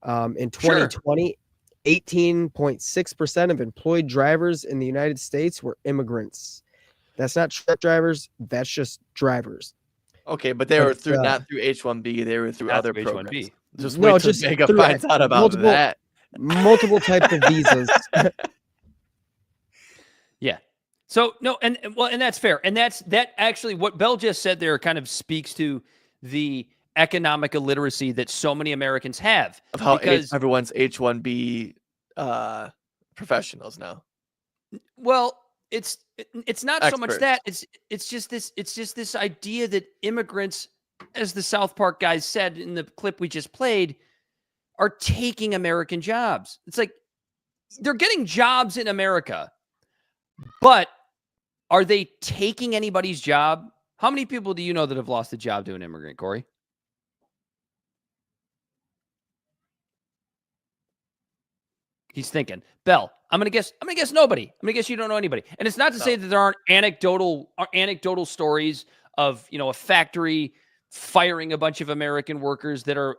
In 2020, 18.6% of employed drivers in the United States were immigrants. That's not truck drivers. That's just drivers. Okay, but they were not through H-1B. They were through other programs. H-1B. Just wait till Vega finds out about that. Multiple types of visas. Yeah. So no, and that's fair. And that actually what Bell just said there kind of speaks to the economic illiteracy that so many Americans have. Of how everyone's H-1B professionals now. Well, it's not so much that it's just this idea that immigrants, as the South Park guys said in the clip we just played, are taking American jobs. It's like, they're getting jobs in America, but are they taking anybody's job? How many people do you know that have lost a job to an immigrant, Corey? He's thinking. Bell, I'm gonna guess nobody. I'm gonna guess you don't know anybody. And it's not to say that there aren't anecdotal stories of, you know, a factory firing a bunch of American workers that are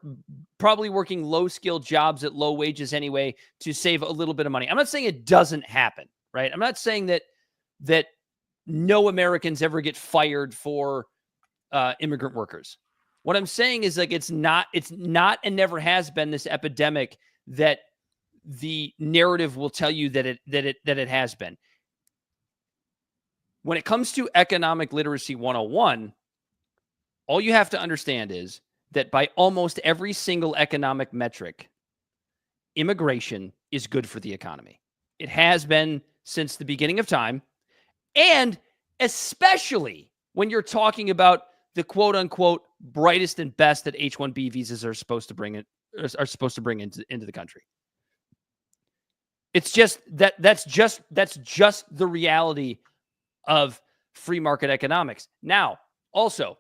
probably working low-skilled jobs at low wages anyway to save a little bit of money. I'm not saying it doesn't happen, right? I'm not saying that no Americans ever get fired for immigrant workers. What I'm saying is, like, it's not and never has been this epidemic that the narrative will tell you that it has been. When it comes to economic literacy 101, all you have to understand is that by almost every single economic metric, immigration is good for the economy. It has been since the beginning of time. And especially when you're talking about the quote unquote brightest and best that H-1B visas are supposed to bring into the country. It's just that's just the reality of free market economics. Now, also,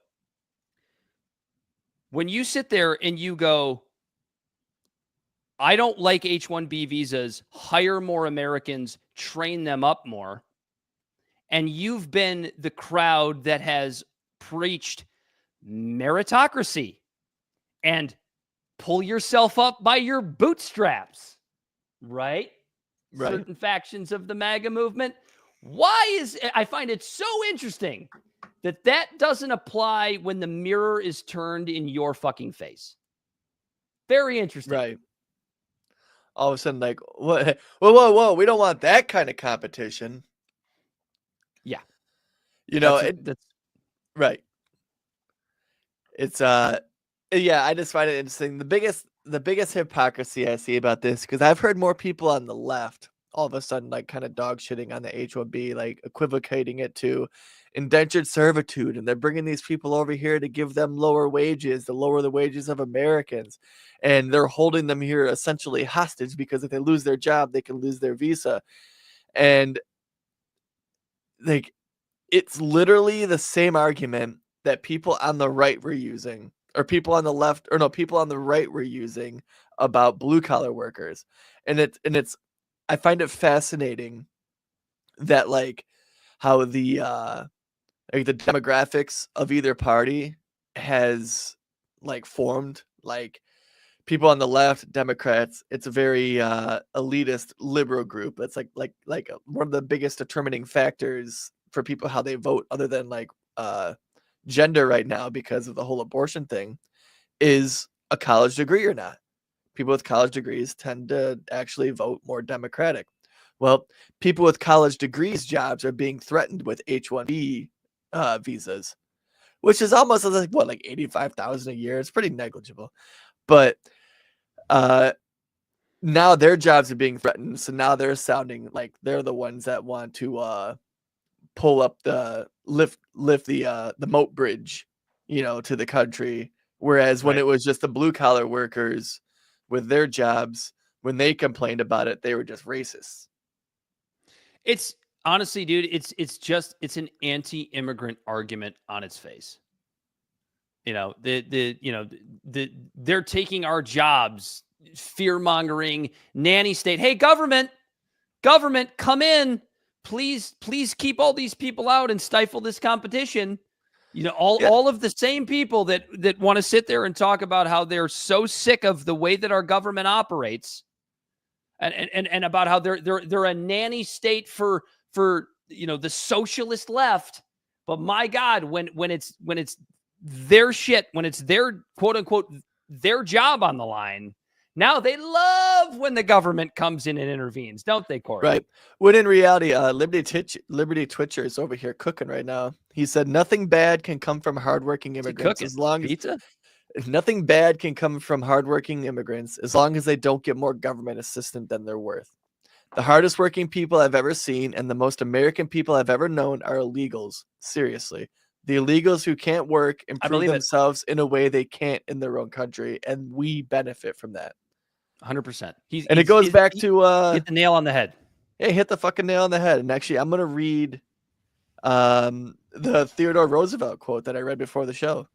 when you sit there and you go, I don't like H-1B visas, hire more Americans, train them up more, and you've been the crowd that has preached meritocracy and pull yourself up by your bootstraps, right? Certain factions of the MAGA movement. I find it so interesting that doesn't apply when the mirror is turned in your fucking face. Very interesting. Right. All of a sudden, like, what? Whoa. We don't want that kind of competition. Yeah. You know, that's right. It's, yeah, I just find it interesting. The biggest hypocrisy I see about this, because I've heard more people on the left all of a sudden, like, kind of dog shitting on the H-1B, like equivocating it to indentured servitude, and they're bringing these people over here to give them lower wages, to lower the wages of Americans, and they're holding them here essentially hostage because if they lose their job, they can lose their visa. And like, it's literally the same argument that people on the right were using, or people on the left, or no, people on the right were using about blue collar workers. And it's I find it fascinating that, like, how the demographics of either party has, like, formed. Like, people on the left, Democrats, it's a very elitist liberal group. It's like one of the biggest determining factors for people how they vote, other than like gender right now, because of the whole abortion thing, is a college degree or not. People with college degrees tend to actually vote more Democratic. Well, people with college degrees jobs are being threatened with H-1B visas, which is almost like, what, like $85,000 a year. It's pretty negligible. But now their jobs are being threatened. So now they're sounding like they're the ones that want to pull up lift the moat bridge, you know, to the country. Whereas when it was just the blue collar workers with their jobs, when they complained about it, they were just racists. It's honestly, dude, it's an anti-immigrant argument on its face. You know, they're taking our jobs, fear-mongering, nanny state. Hey, government, come in. Please keep all these people out and stifle this competition. You know, all of the same people that want to sit there and talk about how they're so sick of the way that our government operates, and about how they're a nanny state for you know, the socialist left. But my God, when it's their shit, when it's their quote unquote their job on the line, now they love when the government comes in and intervenes, don't they, Corey? Right. When in reality, Liberty Twitcher is over here cooking right now. He said nothing bad can come from hardworking immigrants as long as pizza. Nothing bad can come from hardworking immigrants as long as they don't get more government assistance than they're worth. The hardest working people I've ever seen and the most American people I've ever known are illegals. Seriously. The illegals who can't work and prove themselves in a way they can't in their own country, and we benefit from that. 100%. And it goes back to hit the nail on the head. Hey, hit the fucking nail on the head. And actually, I'm gonna read the Theodore Roosevelt quote that I read before the show.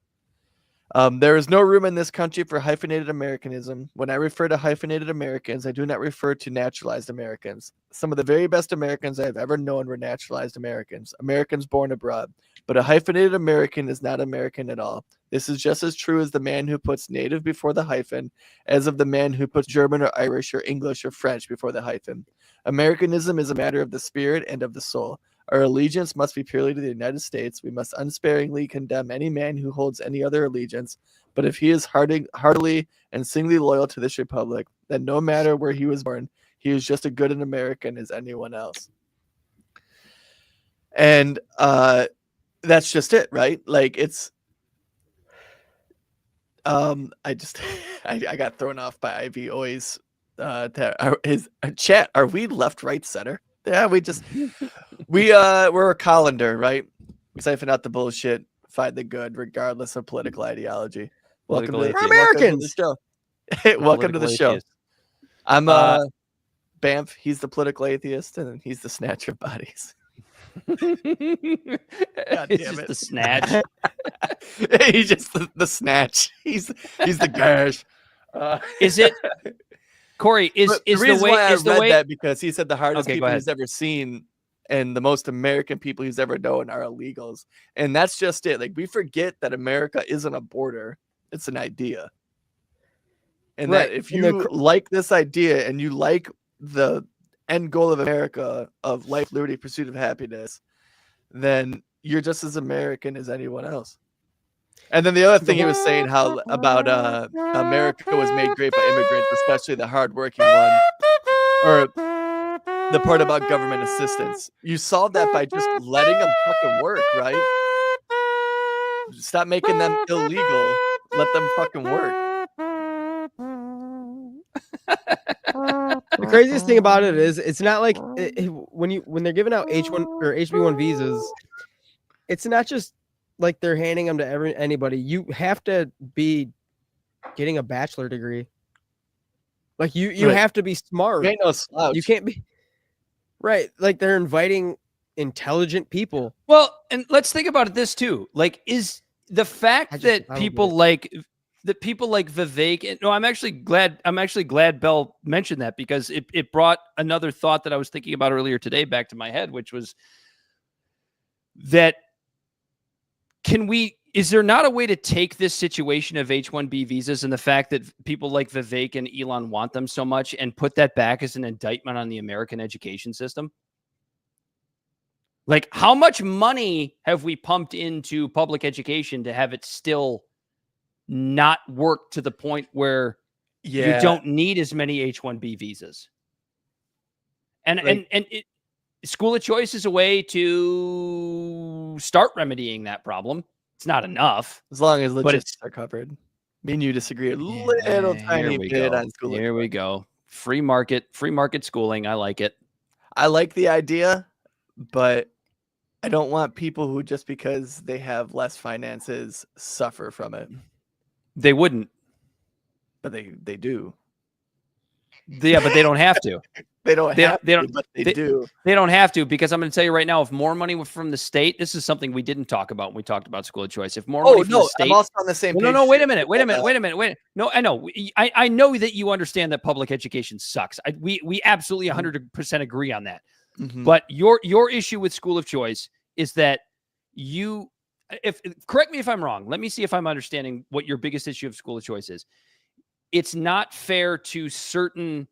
There is no room in this country for hyphenated Americanism. When I refer to hyphenated Americans, I do not refer to naturalized Americans. Some of the very best Americans I have ever known were naturalized Americans, Americans born abroad. But a hyphenated American is not American at all. This is just as true as the man who puts native before the hyphen, as of the man who puts German or Irish or English or French before the hyphen. Americanism is a matter of the spirit and of the soul. Our allegiance must be purely to the United States. We must unsparingly condemn any man who holds any other allegiance. But if he is heartily and singly loyal to this republic, then no matter where he was born, he is just as good an American as anyone else. And that's just it, right? Like it's I got thrown off by Ivy always his chat. Are we left, right, center? Yeah, we're a colander, right? We siphon out the bullshit, find the good, regardless of political ideology. Welcome to the show. Welcome to the show. I'm Bamf. He's the political atheist, and he's the snatcher of bodies. God damn it. The snatch. He's just the snatch. He's the gash. Is it? Corey, is the way I is the read way that because he said the hardest Okay, go people ahead. he's ever seen and the most American people he's ever known are illegals. And that's just it. Like we forget that America isn't a border, it's an idea. And Right. that if you like this idea and you like the end goal of America of life, liberty, pursuit of happiness, then you're just as American as anyone else. And then the other thing he was saying how about America was made great by immigrants, especially the hardworking one, or the part about government assistance. You solve that by just letting them fucking work, right? Stop making them illegal. Let them fucking work. The craziest thing about it is it's not like when they're giving out H1 or HB1 visas, it's not just like they're handing them to anybody. You have to be getting a bachelor degree. Like you Right. have to be smart. You ain't no slouch. You can't be right. Like they're inviting intelligent people. Well, and let's think about this too. Like, is the fact I don't that get people like Vivek, and no, I'm actually glad Bell mentioned that because it brought another thought that I was thinking about earlier today back to my head, which was that is there not a way to take this situation of H-1B visas and the fact that people like Vivek and Elon want them so much and put that back as an indictment on the American education system? Like, how much money have we pumped into public education to have it still not work to the point where you don't need as many H-1B visas? And school of choice is a way to start remedying that problem. It's not enough. As long as logistics are covered. Me and you disagree a little tiny bit on school. Here we go. Free market schooling. I like it. I like the idea, but I don't want people who just because they have less finances suffer from it. They wouldn't. But they do. Yeah, but they don't have to. They don't do. They don't have to, because I'm going to tell you right now, if more money were from the state, this is something we didn't talk about when we talked about school of choice. If more money from the state, I'm also on the same page. No, wait a minute. No, I know. I know that you understand that public education sucks. We absolutely 100% agree on that. Mhm. But your issue with school of choice is that correct me if I'm wrong. Let me see if I'm understanding what your biggest issue of school of choice is. It's not fair to certain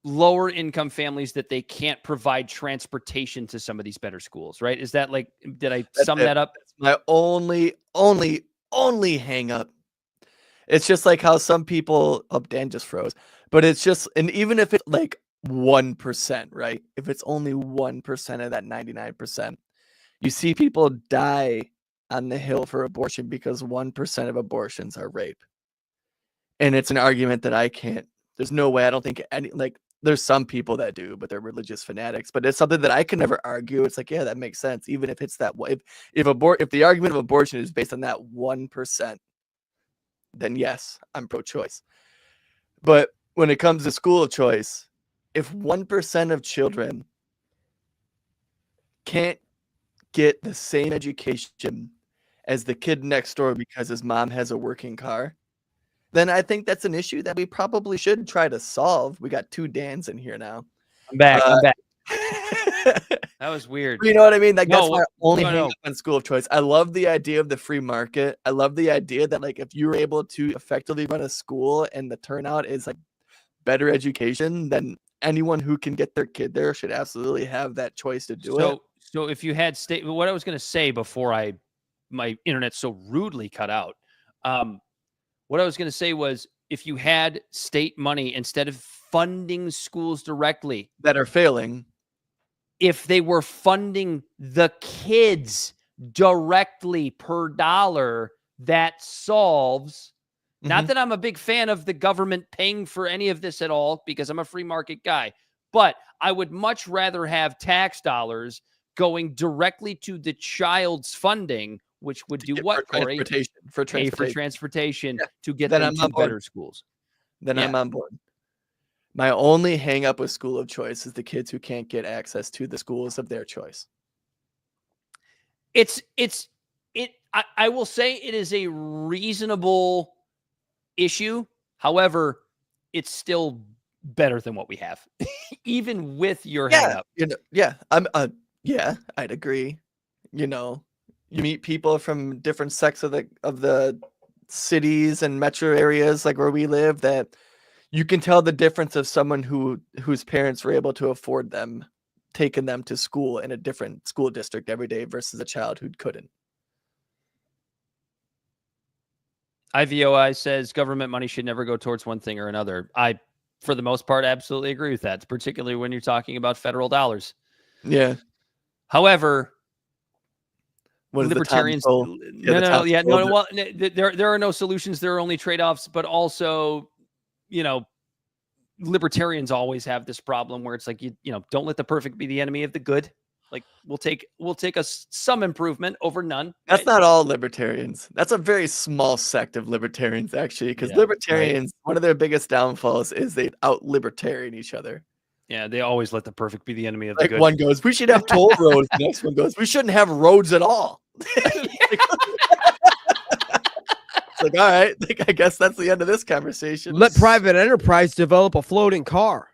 lower income families that they can't provide transportation to some of these better schools, right? Is that did I sum that up? That's my only hang up. It's just like how some people, Dan just froze, but it's just, and even if it's like 1%, right? If it's only 1% of that 99%, you see people die on the Hill for abortion because 1% of abortions are rape. And it's an argument that there's no way, I don't think there's some people that do, but they're religious fanatics, but it's something that I can never argue. It's like, yeah, that makes sense. Even if it's that way, if the argument of abortion is based on that 1%, then yes, I'm pro-choice. But when it comes to school choice, if 1% of children can't get the same education as the kid next door because his mom has a working car, then I think that's an issue that we probably should try to solve. We got 2 Dans in here now. I'm back. That was weird. You know what I mean? Like, No, that's why I only no, hang no. up on school of choice. I love the idea of the free market. I love the idea that, like, if you were able to effectively run a school and the turnout is like better education, then anyone who can get their kid there should absolutely have that choice to do it. So if you had what I was going to say before my internet so rudely cut out, what I was going to say was, if you had state money instead of funding schools directly that are failing, if they were funding the kids directly per dollar, that solves. Not that I'm a big fan of the government paying for any of this at all, because I'm a free market guy, but I would much rather have tax dollars going directly to the child's funding, which would do what, Corey? For transportation to get then them I'm to better schools. Then I'm on board. My only hang up with school of choice is the kids who can't get access to the schools of their choice. I will say it is a reasonable issue. However, it's still better than what we have, even with your hang up. I'd agree. You know, you meet people from different sects of the cities and metro areas, like where we live, that you can tell the difference of someone whose parents were able to afford them, taking them to school in a different school district every day versus a child who couldn't. IVOI says government money should never go towards one thing or another. I, for the most part, absolutely agree with that, particularly when you're talking about federal dollars. Yeah. However, libertarians, well, there are no solutions. There are only trade-offs, but also, you know, libertarians always have this problem where it's like, you know, don't let the perfect be the enemy of the good. Like, we'll take some improvement over none. That's not all libertarians. That's a very small sect of libertarians, actually, because libertarians, one of their biggest downfalls is they out-libertarian each other. Yeah, they always let the perfect be the enemy of the good. One goes, we should have toll roads. The next one goes, we shouldn't have roads at all. It's like, all right, I guess that's the end of this conversation. Let private enterprise develop a floating car.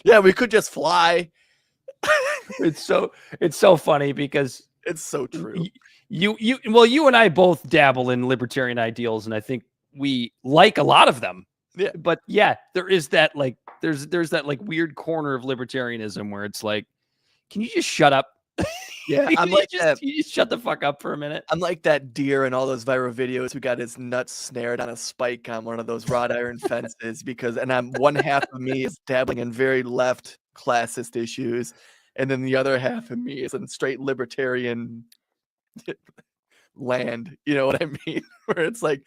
Yeah, we could just fly. It's so funny because it's so true. You and I both dabble in libertarian ideals, and I think we like a lot of them. Yeah. But yeah, there is that like there's that like weird corner of libertarianism where it's like, can you just shut up? Yeah, I'm like that. You just shut the fuck up for a minute. I'm like that deer in all those viral videos who got his nuts snared on a spike on one of those wrought iron fences and I'm one half of me is dabbling in very left classist issues, and then the other half of me is in straight libertarian land. You know what I mean? Where it's like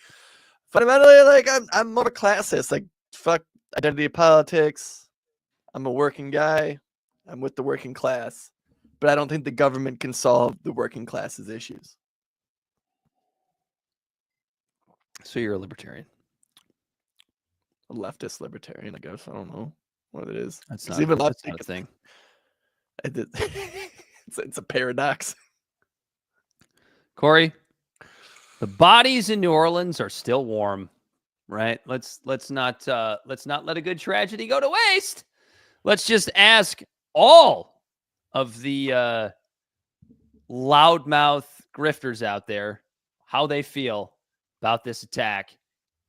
fundamentally, like I'm more classist. Like, fuck identity politics. I'm a working guy. I'm with the working class. But I don't think the government can solve the working class's issues. So you're a libertarian. A leftist libertarian, I guess. I don't know what it is. That's not a thing. It's a paradox. Corey, the bodies in New Orleans are still warm, right? Let's not let a good tragedy go to waste. Let's just ask all of the loudmouth grifters out there how they feel about this attack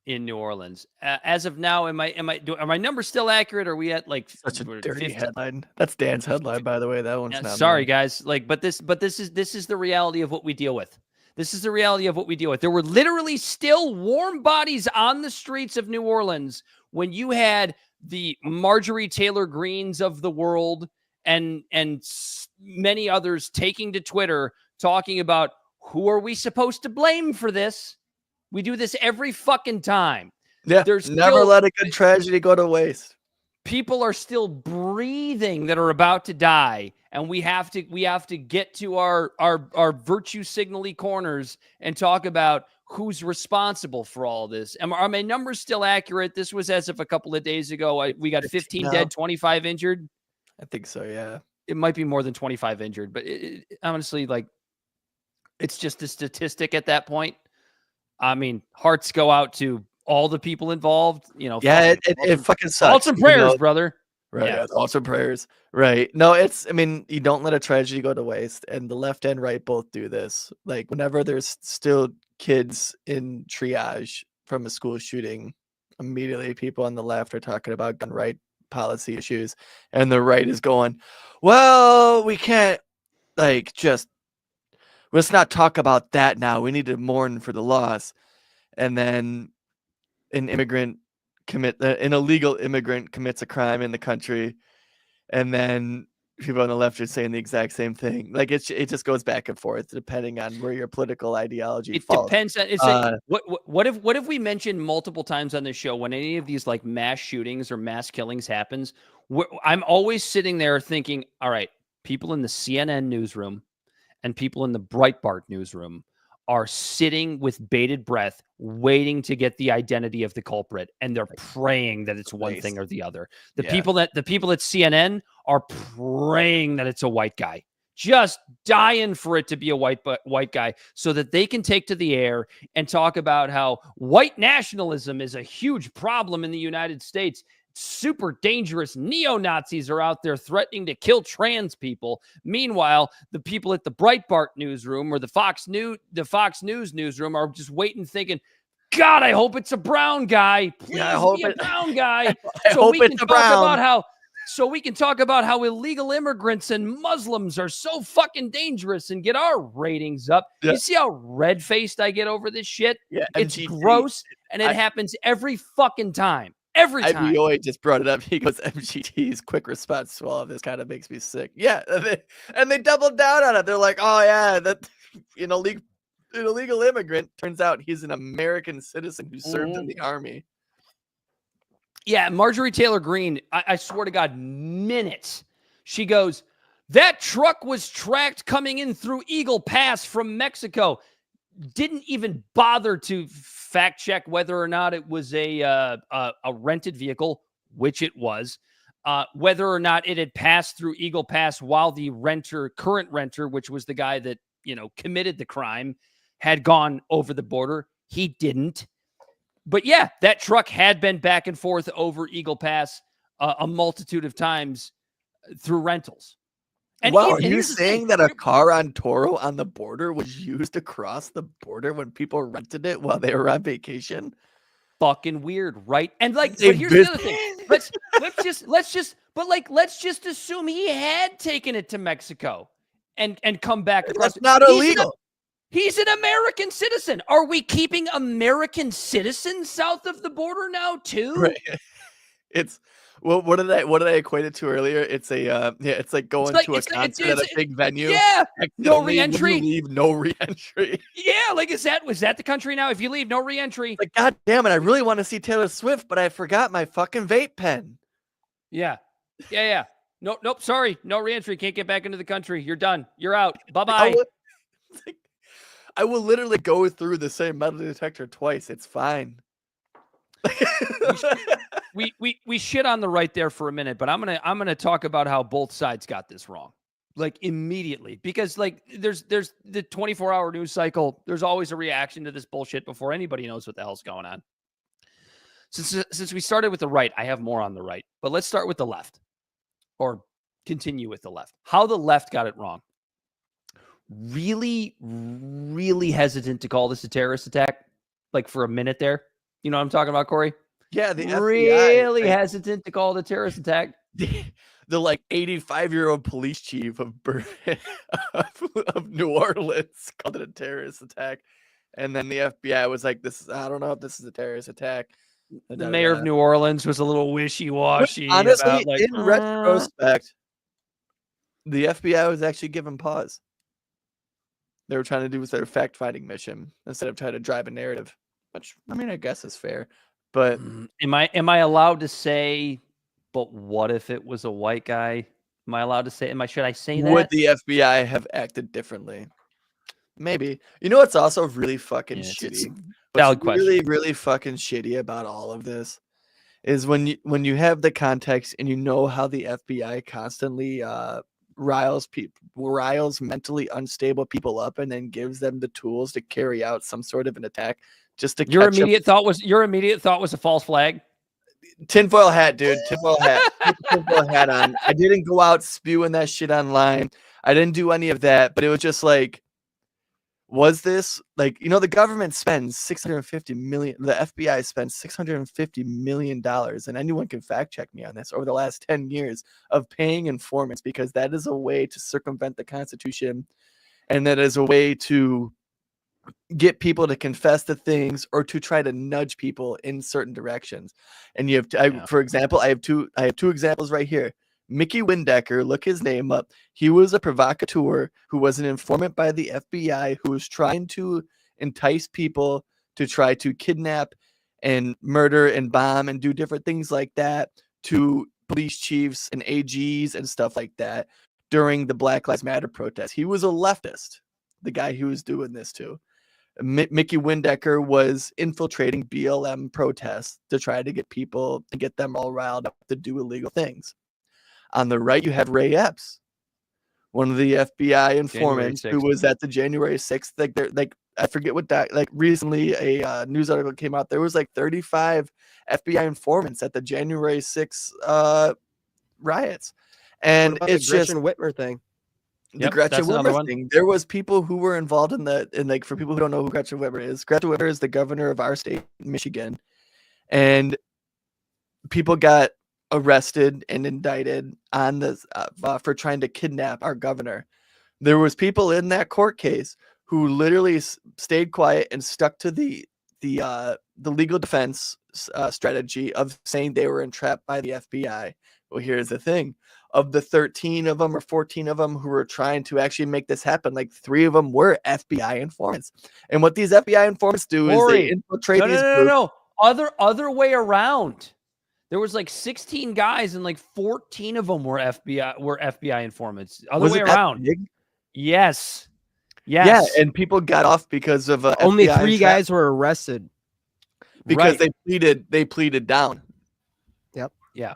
in New Orleans. As of now, are my numbers still accurate? Or are we at like such a dirty 50? Headline? That's Dan's headline, by the way. That one's not. Sorry, guys. Like, but this is the reality of what we deal with. This is the reality of what we deal with. There were literally still warm bodies on the streets of New Orleans when you had the Marjorie Taylor Greens of the world and many others taking to Twitter talking about who are we supposed to blame for this? We do this every fucking time. Yeah, never let a good tragedy go to waste. people are still breathing that are about to die, and we have to get to our virtue signally corners and talk about who's responsible for all this. Are my numbers still accurate? This was as of a couple of days ago. We got 15 dead, 25 injured. I think so, yeah. It might be more than 25 injured, but honestly, like, it's just a statistic at that point. I mean, hearts go out to all the people involved. Yeah, it fucking sucks. Thoughts and prayers, brother. Right. Yeah. Thoughts and prayers. Right. No, I mean, you don't let a tragedy go to waste. And the left and right both do this. Like, whenever there's still kids in triage from a school shooting, immediately people on the left are talking about gun right policy issues. And the right is going, well, we can't, like, let's not talk about that now. We need to mourn for the loss. And then an illegal immigrant commits a crime in the country, and then people on the left are saying the exact same thing. Like, it just goes back and forth depending on where your political ideology falls. Depends on it's what if we mentioned multiple times on this show when any of these like mass shootings or mass killings happens, I'm always sitting there thinking, all right, people in the CNN newsroom and people in the Breitbart newsroom are sitting with bated breath, waiting to get the identity of the culprit, and they're praying that it's one thing or the other. The people at CNN are praying that it's a white guy, just dying for it to be a white guy, so that they can take to the air and talk about how white nationalism is a huge problem in the United States. Super dangerous neo-Nazis are out there threatening to kill trans people. Meanwhile, the people at the Breitbart newsroom or the Fox News newsroom are just waiting, thinking, God, I hope it's a brown guy. Please be a brown guy. So we can talk about how illegal immigrants and Muslims are so fucking dangerous and get our ratings up. Yeah. You see how red-faced I get over this shit? Yeah, it's gross, and it happens every fucking time. Every time. IBOA just brought it up. He goes, MGT's quick response to all of this kind of makes me sick. Yeah, and they doubled down on it. They're like, oh yeah, that an illegal immigrant. Turns out he's an American citizen who served in the army. Yeah, Marjorie Taylor Greene, I swear to God, minutes. She goes, that truck was tracked coming in through Eagle Pass from Mexico. Didn't even bother to fact check whether or not it was a rented vehicle, which it was, whether or not it had passed through Eagle Pass while the current renter, which was the guy that, committed the crime, had gone over the border. He didn't. But yeah, that truck had been back and forth over Eagle Pass a multitude of times through rentals. And are you saying that a car on Toro on the border was used to cross the border when people rented it while they were on vacation? Fucking weird, right? And but here's the other thing. Let's just assume he had taken it to Mexico and come back across. That's not illegal. He's an American citizen. Are we keeping American citizens south of the border now too? Right. It's what did I equate it to earlier? It's it's like going to a concert at a big venue. Yeah, no re-entry. Leave, no re-entry. Yeah, was that the country now? If you leave, no re-entry. Like, God damn it, I really want to see Taylor Swift, but I forgot my fucking vape pen. Yeah. Nope. Sorry, no re-entry. Can't get back into the country. You're done. You're out. Bye-bye. I will literally go through the same metal detector twice. It's fine. we shit on the right there for a minute, but I'm gonna talk about how both sides got this wrong, like immediately, because like there's the 24-hour news cycle. There's always a reaction to this bullshit before anybody knows what the hell's going on. Since we started with the right, I have more on the right, but let's start with the left, or continue with the left. How the left got it wrong. Really, really hesitant to call this a terrorist attack, like for a minute there. You know what I'm talking about, Corey? Yeah, the really FBI, hesitant to call it a terrorist attack. The like 85-year-old police chief of New Orleans called it a terrorist attack, and then the FBI was like, I don't know if this is a terrorist attack. The mayor of New Orleans was a little wishy-washy. Honestly, in retrospect, the FBI was actually given pause. They were trying to do with their fact-finding mission instead of trying to drive a narrative, which I mean, I guess is fair. But am I allowed to say But what if it was a white guy? Am I allowed to say? Should I say that? Would the FBI have acted differently? Maybe. You know what's also really fucking Yeah, it's shitty? valid What's really, really fucking shitty about all of this is when you have the context and you know how the FBI constantly riles mentally unstable people up and then gives them the tools to carry out some sort of an attack just to Your catch 'em. immediate thought was a false flag. Tinfoil hat, dude. Tinfoil hat. Put the tinfoil hat on. I didn't go out spewing that shit online. I didn't do any of that, but it was just like, was this like, the government spends $650 million, the FBI spends $650 million, and anyone can fact check me on this, over the last 10 years of paying informants, because that is a way to circumvent the Constitution, and that is a way to get people to confess to things or to try to nudge people in certain directions. And you have for example, I have two examples right here. Mickey Windecker, look his name up. He was a provocateur who was an informant by the FBI who was trying to entice people to try to kidnap and murder and bomb and do different things like that to police chiefs and AGs and stuff like that during the Black Lives Matter protests. He was a leftist, the guy who was doing this to. Mickey Windecker was infiltrating BLM protests to try to get people, to get them all riled up to do illegal things. On the right, you have Ray Epps, one of the FBI informants who was at the January 6th. Like I forget what that, like recently a news article came out. There was like 35 FBI informants at the January 6th riots. And it's the just Gretchen Whitmer thing. The Gretchen Whitmer thing. There was people who were involved in that. And like, for people who don't know who Gretchen Whitmer is the governor of our state, Michigan. And people got arrested and indicted on this for trying to kidnap our governor. There was people in that court case who literally stayed quiet and stuck to the legal defense strategy of saying they were entrapped by the FBI. Well, here's the thing. Of the 13 of them or 14 of them who were trying to actually make this happen, like 3 of them were FBI informants. And what these FBI informants do is they infiltrate these groups. No. Other way around. There was like 16 guys and like 14 of them were FBI informants. Other way around. Yes. Yeah, and people got off because of only FBI 3 guys were arrested because they pleaded down. Yep. Yeah.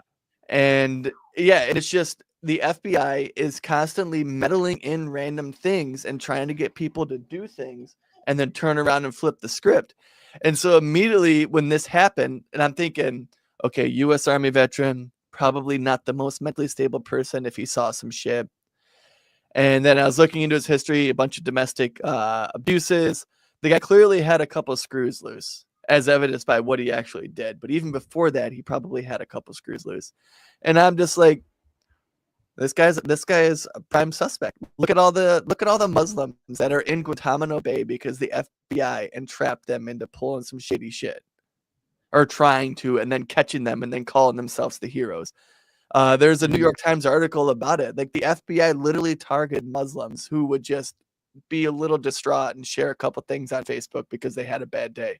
And it's just the FBI is constantly meddling in random things and trying to get people to do things and then turn around and flip the script. And so immediately when this happened, and I'm thinking, okay, U.S. Army veteran, probably not the most mentally stable person if he saw some shit. And then I was looking into his history, a bunch of domestic abuses. The guy clearly had a couple screws loose, as evidenced by what he actually did. But even before that, he probably had a couple screws loose. And I'm just like, this guy is a prime suspect. Look at all the Muslims that are in Guantanamo Bay because the FBI entrapped them into pulling some shady shit, or trying to, and then catching them and then calling themselves the heroes. There's a New York Times article about it. Like the FBI literally targeted Muslims who would just be a little distraught and share a couple things on Facebook because they had a bad day.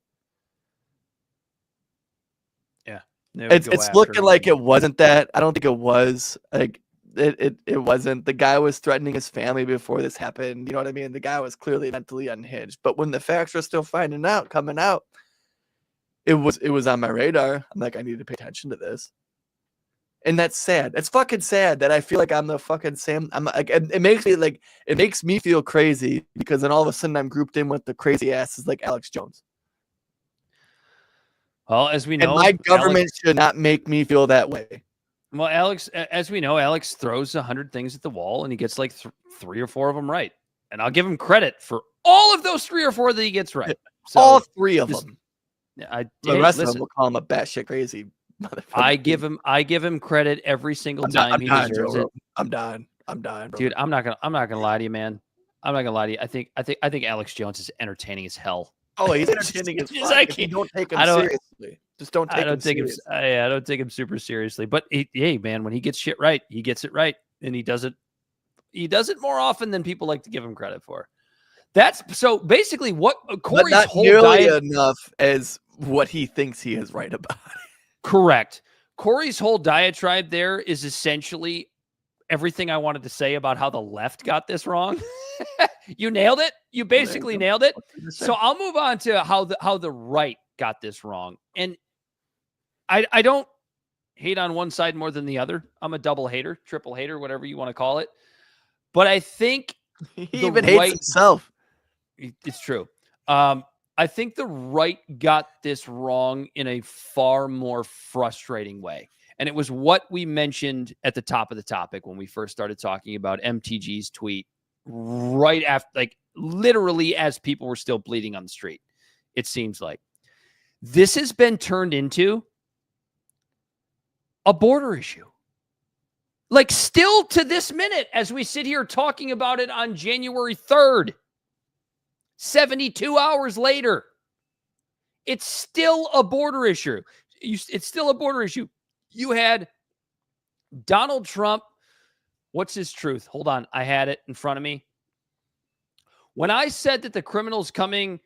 Yeah. It's looking like it wasn't that. I don't think it was. Like it wasn't. The guy was threatening his family before this happened. You know what I mean? The guy was clearly mentally unhinged. But when the facts were still coming out, it was on my radar. I'm like, I need to pay attention to this. And that's sad. It's fucking sad that I feel like I'm the fucking same. I'm like, it makes me feel crazy because then all of a sudden I'm grouped in with the crazy asses like Alex Jones. Well, as we know, and my government should not make me feel that way. Well, as we know, Alex throws 100 things at the wall and he gets like 3 or 4 of them right. And I'll give him credit for all of those 3 or 4 that he gets right. So, all 3 of them. The rest of them will call him a batshit crazy motherfucker. I give him credit every single time he deserves it. I'm dying, bro. Dude. I'm not gonna lie to you, man. I'm not gonna lie to you. I think Alex Jones is entertaining as hell. Oh, he's entertaining as fuck. Don't take him seriously. Just don't take him seriously. I don't take him super seriously. But hey, man, when he gets shit right, he gets it right, and he does it more often than people like to give him credit for. That's so basically what Corey's not whole nearly diet enough as what he thinks he is right about. Correct. Corey's whole diatribe there is essentially everything I wanted to say about how the left got this wrong. You nailed it. You basically nailed it. So I'll move on to how the right got this wrong. And I don't hate on one side more than the other. I'm a double hater, triple hater, whatever you want to call it. But I think he even hates himself. It's true. I think the right got this wrong in a far more frustrating way. And it was what we mentioned at the top of the topic when we first started talking about MTG's tweet right after, like literally as people were still bleeding on the street. It seems like this has been turned into a border issue. Like still to this minute, as we sit here talking about it on January 3rd, 72 hours later, it's still a border issue. It's still a border issue. You had Donald Trump. What's his truth? Hold on. I had it in front of me. When I said that the criminals coming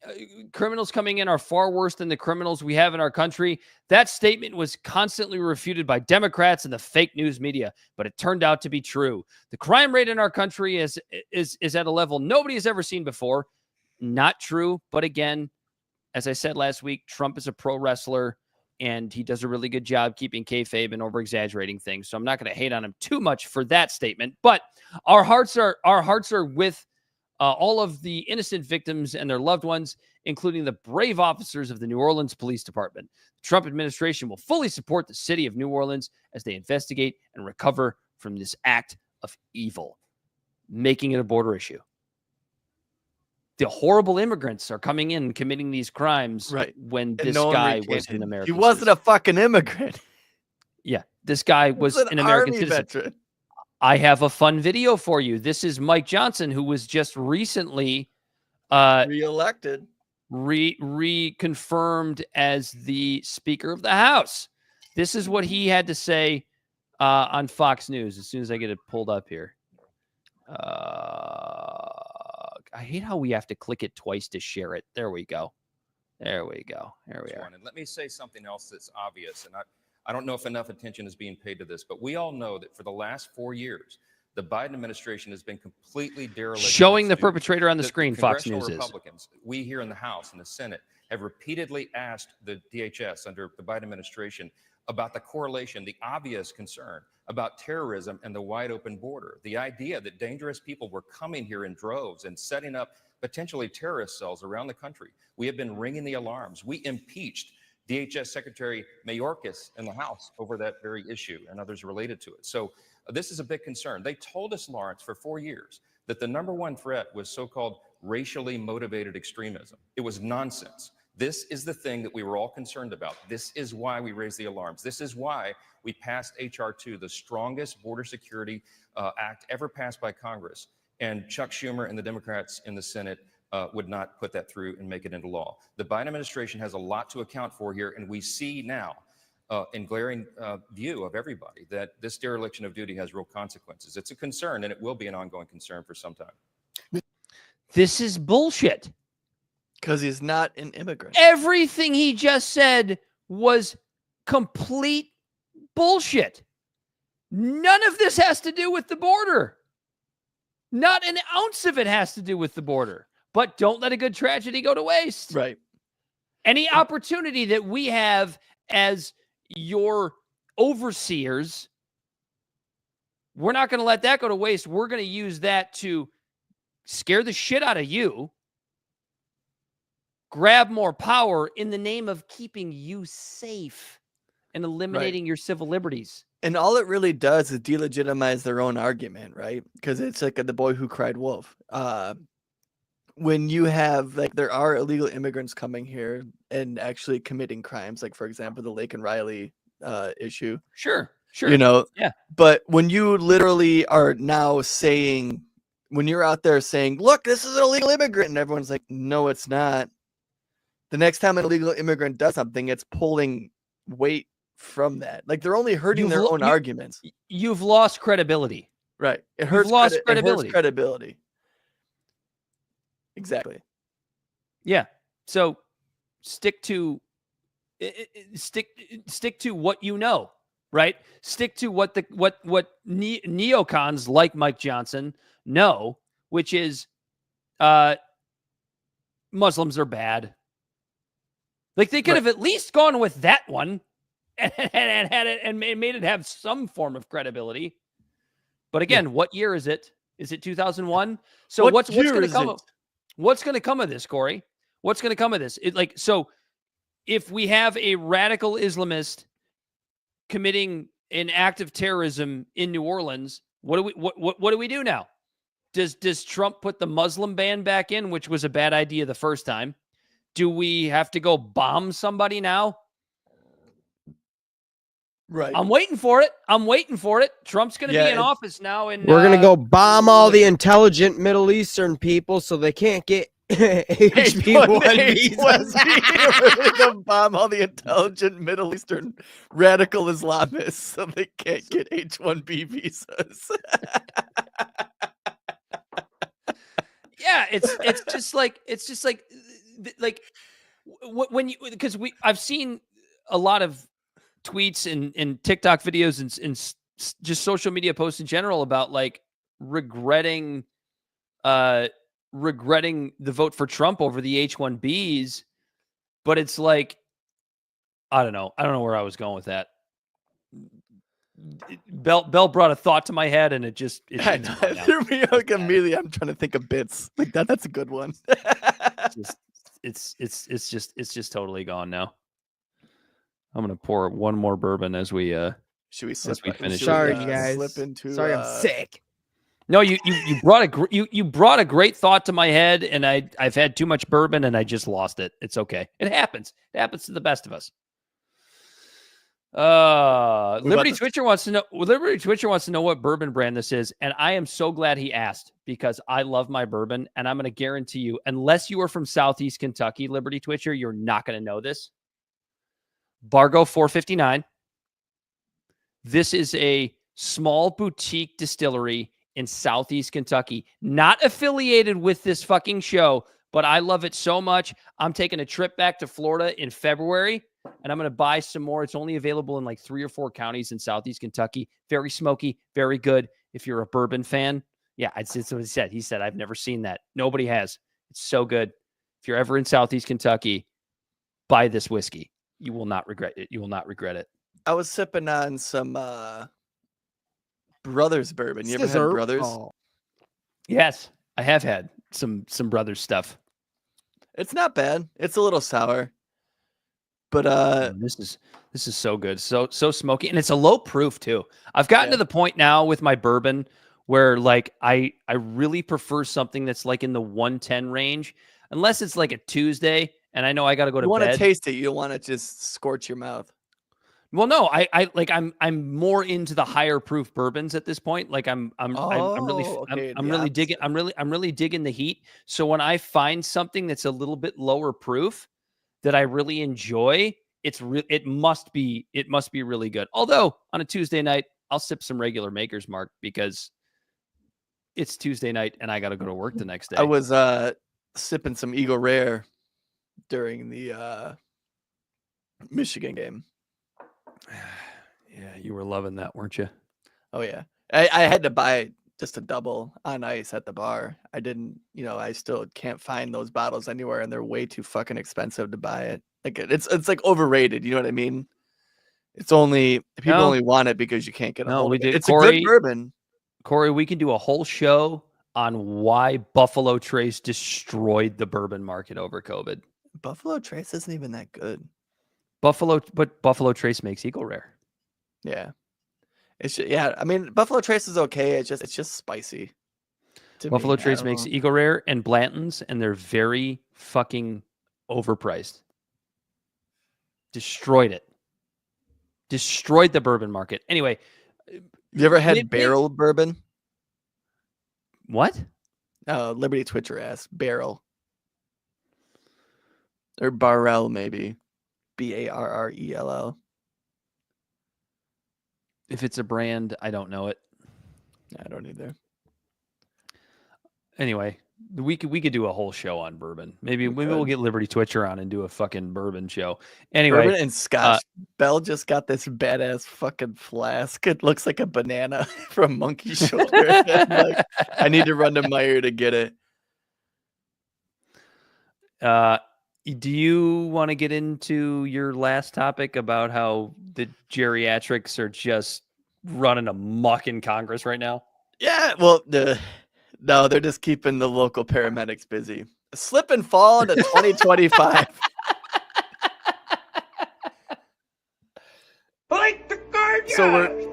in are far worse than the criminals we have in our country, that statement was constantly refuted by Democrats and the fake news media, but it turned out to be true. The crime rate in our country is at a level nobody has ever seen before. Not true, but again, as I said last week, Trump is a pro wrestler, and he does a really good job keeping kayfabe and over-exaggerating things. So I'm not going to hate on him too much for that statement. But our hearts are with all of the innocent victims and their loved ones, including the brave officers of the New Orleans Police Department. The Trump administration will fully support the city of New Orleans as they investigate and recover from this act of evil, making it a border issue. The horrible immigrants are coming in and committing these crimes when this guy was an American He wasn't a fucking immigrant. Yeah, this guy was an American citizen. Veteran. I have a fun video for you. This is Mike Johnson, who was just recently reelected, reconfirmed as the Speaker of the House. This is what he had to say on Fox News as soon as I get it pulled up here. I hate how we have to click it twice to share it. There we go. There we go. Here we are. And let me say something else that's obvious, and I don't know if enough attention is being paid to this, but we all know that for the last 4 years, the Biden administration has been completely derelict. Showing the perpetrator on the screen, Fox News Republicans, we here in the House and the Senate have repeatedly asked the DHS under the Biden administration about the correlation, the obvious concern about terrorism and the wide open border. The idea that dangerous people were coming here in droves and setting up potentially terrorist cells around the country. We have been ringing the alarms. We impeached DHS Secretary Mayorkas in the House over that very issue and others related to it. So this is a big concern. They told us, Lawrence, for 4 years that the number one threat was so-called racially motivated extremism. It was nonsense. This is the thing that we were all concerned about. This is why we raised the alarms. This is why we passed H.R. 2, the strongest border security act ever passed by Congress. And Chuck Schumer and the Democrats in the Senate would not put that through and make it into law. The Biden administration has a lot to account for here, and we see now in glaring view of everybody that this dereliction of duty has real consequences. It's a concern, and it will be an ongoing concern for some time. This is bullshit. Because he's not an immigrant. Everything he just said was complete bullshit. None of this has to do with the border. Not an ounce of it has to do with the border. But don't let a good tragedy go to waste. Right. Any opportunity that we have as your overseers, we're not going to let that go to waste. We're going to use that to scare the shit out of you, grab more power in the name of keeping you safe and eliminating your civil liberties. And all it really does is delegitimize their own argument, right? Because it's like the boy who cried wolf. When you have, like, there are illegal immigrants coming here and actually committing crimes, like, for example, the Lake and Riley issue. Sure. You know? Yeah. But when you literally are now saying, when you're out there saying, look, this is an illegal immigrant, and everyone's like, no, it's not. The next time an illegal immigrant does something, it's pulling weight from that. Like, they're only hurting their own arguments. You've lost credibility. Right. It hurts credibility. It hurts credibility. Exactly. Yeah. So stick to stick to what you know, right? Stick to what neocons like Mike Johnson know, which is Muslims are bad. Like they could have at least gone with that one and had it and made it have some form of credibility. But again, what year is it? Is it 2001? So what's going to come? What's going to come of this, Corey? What's going to come of this? So if we have a radical Islamist committing an act of terrorism in New Orleans, what do we do now? Does Trump put the Muslim ban back in, which was a bad idea the first time? Do we have to go bomb somebody now? Right. I'm waiting for it. Trump's going to be in office now. And we're going to go bomb all the intelligent Middle Eastern people so they can't get H-1B visas. We're going to bomb all the intelligent Middle Eastern radical Islamists so they can't get H-1B visas. Yeah, it's just like when you, because I've seen a lot of tweets and TikTok videos and just social media posts in general about like regretting the vote for Trump over the H-1Bs, but it's like, I don't know where I was going with that. Bell brought a thought to my head, and it threw me like immediately. I'm trying to think of bits like that. That's a good one. It's just totally gone now. I'm gonna pour one more bourbon as we should we finish. Sorry, you guys. Sorry, I'm sick. No, you brought a great thought to my head, and I've had too much bourbon, and I just lost it. It's okay. It happens. It happens to the best of us. Liberty Twitcher wants to know what bourbon brand this is, and I am so glad he asked because I love my bourbon, and I'm going to guarantee you, unless you are from Southeast Kentucky, Liberty Twitcher, you're not going to know this. Bargo 459. This is a small boutique distillery in Southeast Kentucky, not affiliated with this fucking show, but I love it so much. I'm taking a trip back to Florida in February, and I'm going to buy some more. It's only available in like 3 or 4 counties in Southeast Kentucky. Very smoky, very good. If you're a bourbon fan, yeah, that's what he said. He said, I've never seen that. Nobody has. It's so good. If you're ever in Southeast Kentucky, buy this whiskey. You will not regret it. You will not regret it. I was sipping on some Brothers bourbon. You ever had Brothers? Oh. Yes, I have had some Brothers stuff. It's not bad. It's a little sour. But this is so good. So smoky. And it's a low proof too. I've gotten to the point now with my bourbon where like I really prefer something that's like in the 110 range, unless it's like a Tuesday and I know I got to go to bed. You want to taste it. You don't want to just scorch your mouth. Well, no, I'm more into the higher proof bourbons at this point. Like I'm really digging the heat. So when I find something that's a little bit lower proof that I really enjoy, it must be really good. Although on a Tuesday night, I'll sip some regular Maker's Mark because it's Tuesday night and I got to go to work the next day. I was sipping some Eagle Rare during the Michigan game. Yeah, you were loving that, weren't you? Oh yeah, I had to buy just a double on ice at the bar. I didn't, I still can't find those bottles anywhere, and they're way too fucking expensive to buy it. Like it's like overrated. You know what I mean? It's only people only want it because you can't get a hold of it. It's Corey, a good bourbon. Corey, we can do a whole show on why Buffalo Trace destroyed the bourbon market over COVID. Buffalo Trace isn't even that good. But Buffalo Trace makes Eagle Rare. Yeah. I mean, Buffalo Trace is okay. It's just spicy. Buffalo Trace makes Eagle Rare and Blanton's, and they're very fucking overpriced. Destroyed it. Destroyed the bourbon market. Anyway, you ever had barrel bourbon? What? Liberty Twitcher asked. Barrel. Or Barrel, maybe. Barrell. If it's a brand, I don't know it. I don't either. Anyway, We could do a whole show on bourbon. Maybe we'll get Liberty Twitcher on and do a fucking bourbon show. Anyway, Bourbon and Scotch. Belle just got this badass fucking flask. It looks like a banana from Monkey Shoulder. Like, I need to run to Meijer to get it. Do you want to get into your last topic about how the geriatrics are just running amok in Congress right now? Yeah, well, no, they're just keeping the local paramedics busy. Slip and fall into 2025. Fight the guard. So we're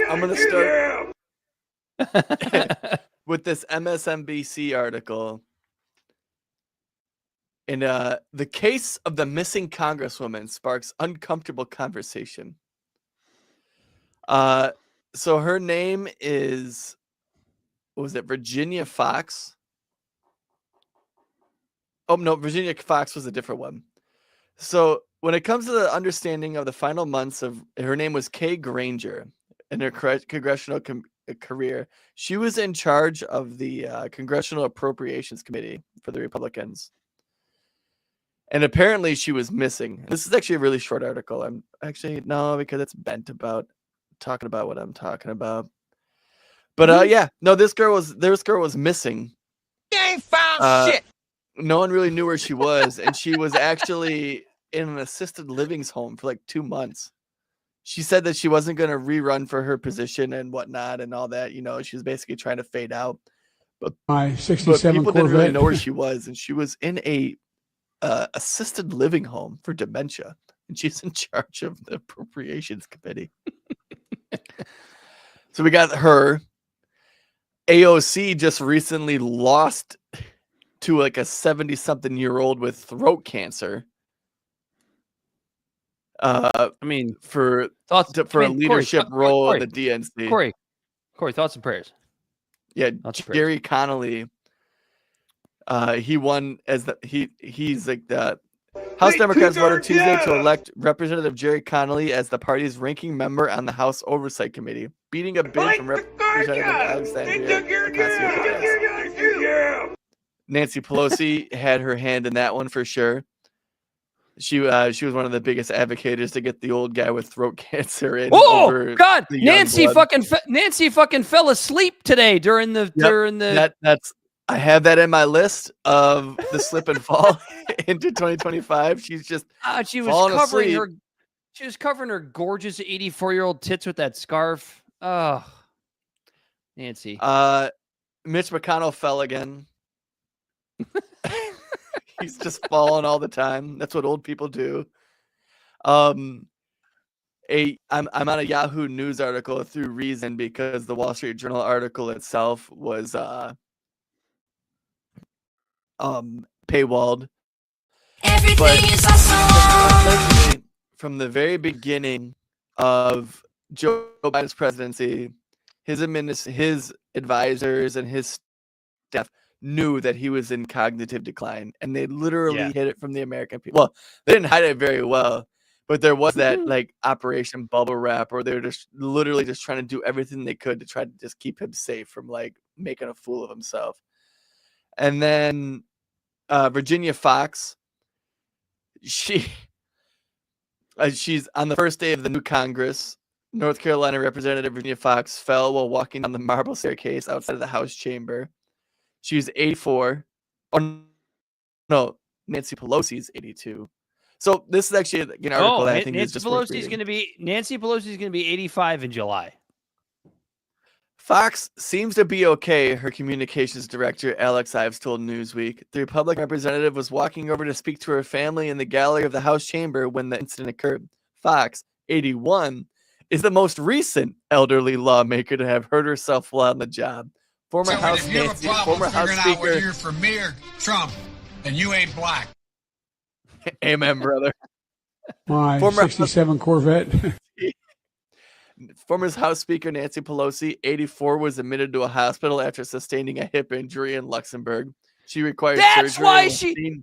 I'm gonna start with this MSNBC article. And the case of the missing Congresswoman sparks uncomfortable conversation. So her name is, what was it, Virginia Fox? Oh, no, Virginia Fox was a different one. So when it comes to the understanding of the final months of, her name was Kay Granger in her congressional career. She was in charge of the Congressional Appropriations Committee for the Republicans. And apparently she was missing. This is actually a really short article. I'm actually, no, because it's bent about talking about what I'm talking about. But yeah, no, this girl was missing. You ain't found shit. No one really knew where she was, and she was actually in an assisted livings home for like 2 months. She said that she wasn't going to rerun for her position and whatnot and all that. You know, she was basically trying to fade out. But my 67 people Corvette. didn't really know where she was, and she was in a assisted living home for dementia, and she's in charge of the Appropriations Committee. So we got her. AOC just recently lost to like a 70-something-year-old with throat cancer. I mean, for a leadership role in the DNC. Corey, thoughts and prayers. Yeah, Jerry Connolly. He won as he's like the House Democrats voted Tuesday to elect Representative Jerry Connolly as the party's ranking member on the House Oversight Committee, beating a bid from Representative Alexandria Ocasio-Cortez. Nancy Pelosi had her hand in that one for sure. She was one of the biggest advocates to get the old guy with throat cancer in. Oh God, Nancy fucking fell asleep today during the that's. I have that in my list of the slip and fall into 2025. She's just she was covering asleep. She was covering her gorgeous 84-year-old tits with that scarf. Oh, Nancy. Mitch McConnell fell again. He's just falling all the time. That's what old people do. I'm on a Yahoo News article through Reason because the Wall Street Journal article itself was paywalled. Everything is awesome. From the very beginning of Joe Biden's presidency, his advisors and his staff knew that he was in cognitive decline, and they literally hid it from the American people. Well, they didn't hide it very well, but there was that like Operation Bubble Wrap, or they're just literally just trying to do everything they could to try to just keep him safe from like making a fool of himself. And then Virginia Fox, she's on the first day of the new Congress. North Carolina Representative Virginia Fox fell while walking down the marble staircase outside of the House chamber. She was 84. Oh no, Nancy Pelosi's 82. So this is actually an article that I think is just Nancy Pelosi's going to be 85 in July. Fox seems to be okay, her communications director, Alex Ives, told Newsweek. The Republican representative was walking over to speak to her family in the gallery of the House chamber when the incident occurred. Fox, 81, is the most recent elderly lawmaker to have hurt herself while on the job. Former House Speaker. Whether you're for me or Trump, and you ain't black. Amen, brother. My 67 Corvette. Former House Speaker Nancy Pelosi, 84, was admitted to a hospital after sustaining a hip injury in Luxembourg. She required surgery.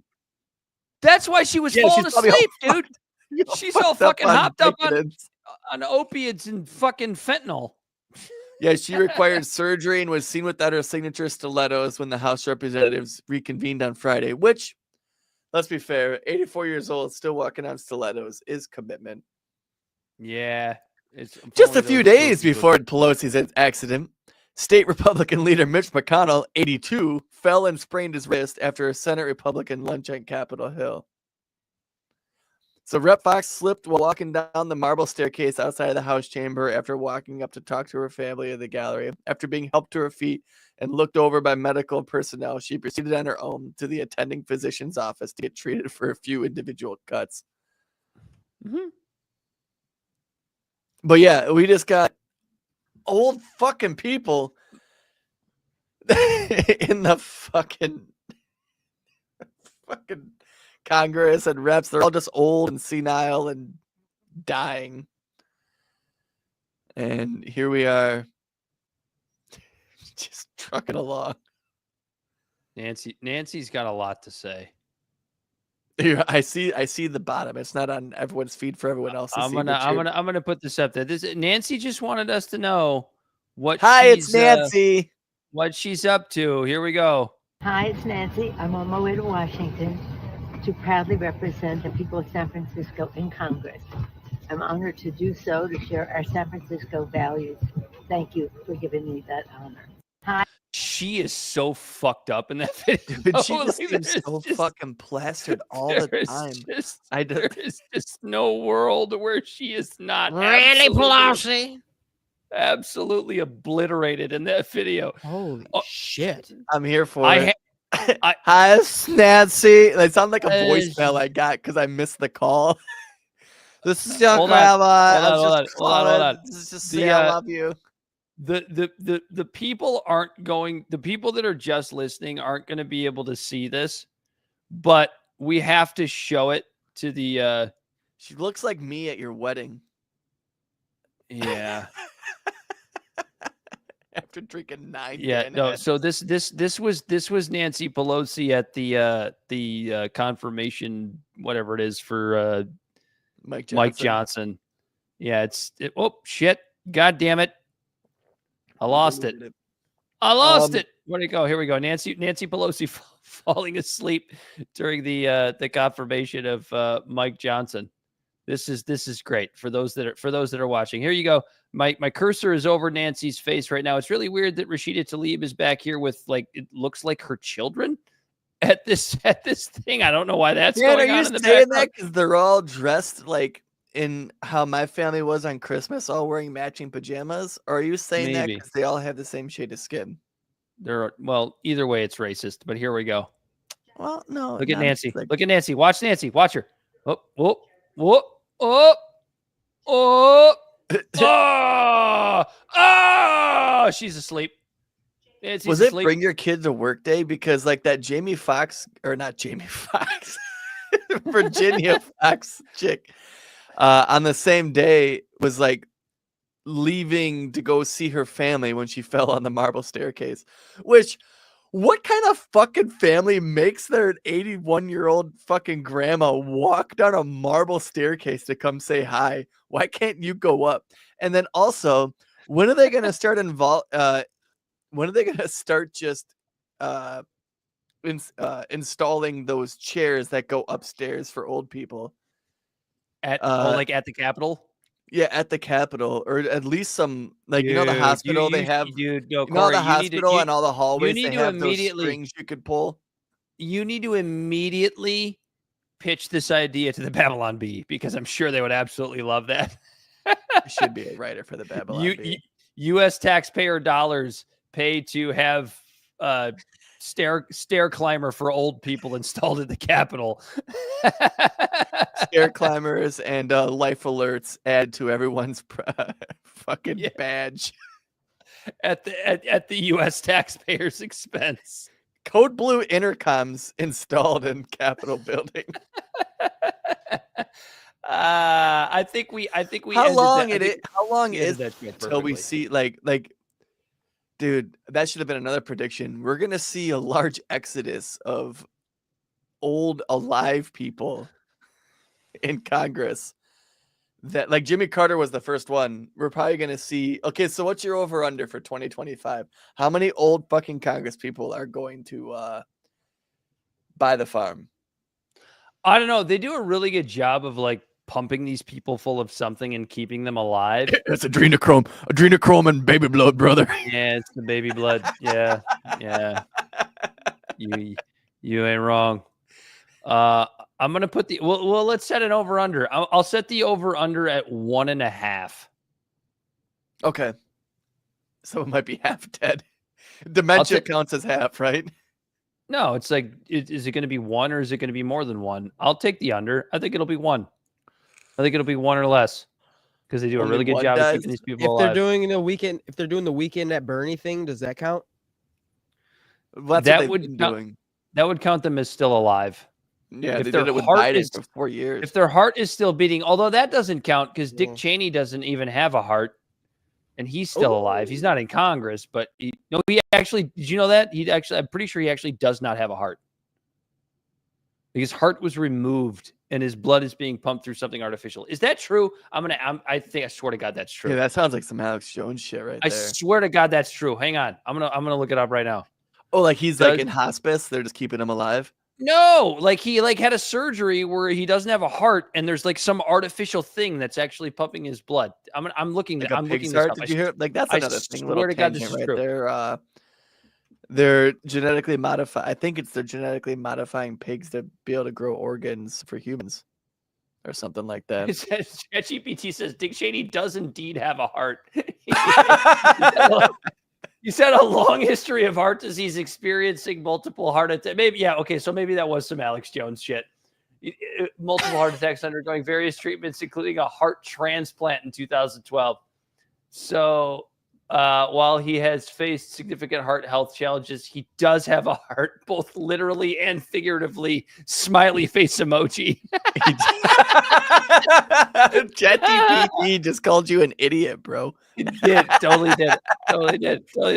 That's why she was falling asleep, dude. She's all fucking hopped up on opiates and fucking fentanyl. Yeah, she required surgery and was seen without her signature stilettos when the House representatives reconvened on Friday, which, let's be fair, 84 years old, still walking on stilettos is commitment. Yeah. It's Just a few days before Pelosi's accident, state Republican leader Mitch McConnell, 82, fell and sprained his wrist after a Senate Republican lunch on Capitol Hill. So Rep. Fox slipped while walking down the marble staircase outside of the House chamber after walking up to talk to her family in the gallery. After being helped to her feet and looked over by medical personnel, she proceeded on her own to the attending physician's office to get treated for a few individual cuts. Mm-hmm. But yeah, we just got old fucking people in the fucking Congress and reps. They're all just old and senile and dying. And here we are just trucking along. Nancy's got a lot to say. Here, I see the bottom. It's not on everyone's feed for everyone else to I'm see. gonna put this up there. Nancy just wanted us to know what it's Nancy. What she's up to. Here we go. Hi, it's Nancy. I'm on my way to Washington to proudly represent the people of San Francisco in Congress. I'm honored to do so, to share our San Francisco values. Thank you for giving me that honor. Hi. She is so fucked up in that video. Dude, she just seems so fucking plastered all the time. There is just no world where she is not Really, Pelosi? Absolutely obliterated in that video. Holy shit. I'm here for it. Hi, Nancy. They sound like a voicemail I got because I missed the call. This is your grandma. Hold on. Just say I love you. The people the people that are just listening aren't going to be able to see this, but we have to show it to the she looks like me at your wedding. Yeah. After drinking 9. Yeah, no. So this was Nancy Pelosi at the confirmation, whatever it is, for Mike Johnson. Yeah, oh shit. God damn it. I lost it. Where'd it go? Here we go. Nancy Pelosi falling asleep during the confirmation of Mike Johnson. This is great for those that are watching. Here you go. My cursor is over Nancy's face right now. It's really weird that Rashida Tlaib is back here with, like, it looks like her children at this thing. I don't know why that's going on in the background. That because they're all dressed like in how my family was on Christmas, all wearing matching pajamas? Or are you saying that because they all have the same shade of skin? Well, either way, it's racist. But here we go. Well, no. Look at Nancy. Look at Nancy. Watch Nancy. Watch her. Oh. She's asleep. Nancy's Was it asleep. Bring Your Kid to Work Day? Because like that Virginia Fox chick on the same day was like leaving to go see her family when she fell on the marble staircase. Which, what kind of fucking family makes their 81-year-old fucking grandma walk down a marble staircase to come say hi? Why can't you go up? And then also, when are they going to start installing those chairs that go upstairs for old people? Like at the Capitol? Yeah, at the Capitol, or at least some, like, the hospital they have. Dude, no, Corey, the hospital and all the hallways, they have those strings you could pull. You need to immediately pitch this idea to the Babylon Bee, because I'm sure they would absolutely love that. You should be a writer for the Babylon Bee. U.S. taxpayer dollars pay to have stair climber for old people installed at the Capitol. Stair climbers and life alerts add to everyone's fucking badge at the U.S. taxpayers' expense. Code blue intercoms installed in Capitol building. I think we. How long is it until we see like? Dude, that should have been another prediction. We're gonna see a large exodus of old alive people in Congress that like Jimmy Carter was the first one. We're probably going to see. Okay, so what's your over under for 2025? How many old fucking Congress people are going to buy the farm? I don't know. They do a really good job of like pumping these people full of something and keeping them alive. It's adrenochrome and baby blood, brother. Yeah, it's the baby blood. Yeah. You ain't wrong. I'm gonna put the well. Let's set an over under. I'll set the over under at 1.5. Okay, so it might be half dead. Dementia counts as half, right? No, it's like, is it going to be 1 or is it going to be more than 1? I'll take the under. I think it'll be 1. I think it'll be 1 or less because they do a really good job of keeping these people alive. If they're doing the weekend at Bernie thing, does that count? Well, that would count them as still alive. Yeah, if they their did it with heart Biden is for 4 years. If their heart is still beating, although that doesn't count because Dick Cheney doesn't even have a heart. And he's still alive. He's not in Congress, but he actually, did you know that? I'm pretty sure he actually does not have a heart. His heart was removed and his blood is being pumped through something artificial. Is that true? I swear to God, that's true. Yeah, that sounds like some Alex Jones shit right there. I swear to God, that's true. Hang on. I'm gonna look it up right now. Oh, like he's like in hospice. They're just keeping him alive. No, like he had a surgery where he doesn't have a heart, and there's like some artificial thing that's actually pumping his blood. I'm looking. Like I'm looking this up. Did you hear? Like that's another thing. I swear to God, this is right true. there. They're genetically modified. I think they're genetically modifying pigs to be able to grow organs for humans, or something like that. It says ChatGPT says Dick Cheney does indeed have a heart. You said a long history of heart disease, experiencing multiple heart attacks. Maybe, yeah, okay, so maybe that was some Alex Jones shit. Multiple heart attacks, undergoing various treatments, including a heart transplant in 2012. So while he has faced significant heart health challenges, he does have a heart, both literally and figuratively. Smiley face emoji. ChatGPT just called you an idiot, bro. It did. Totally did.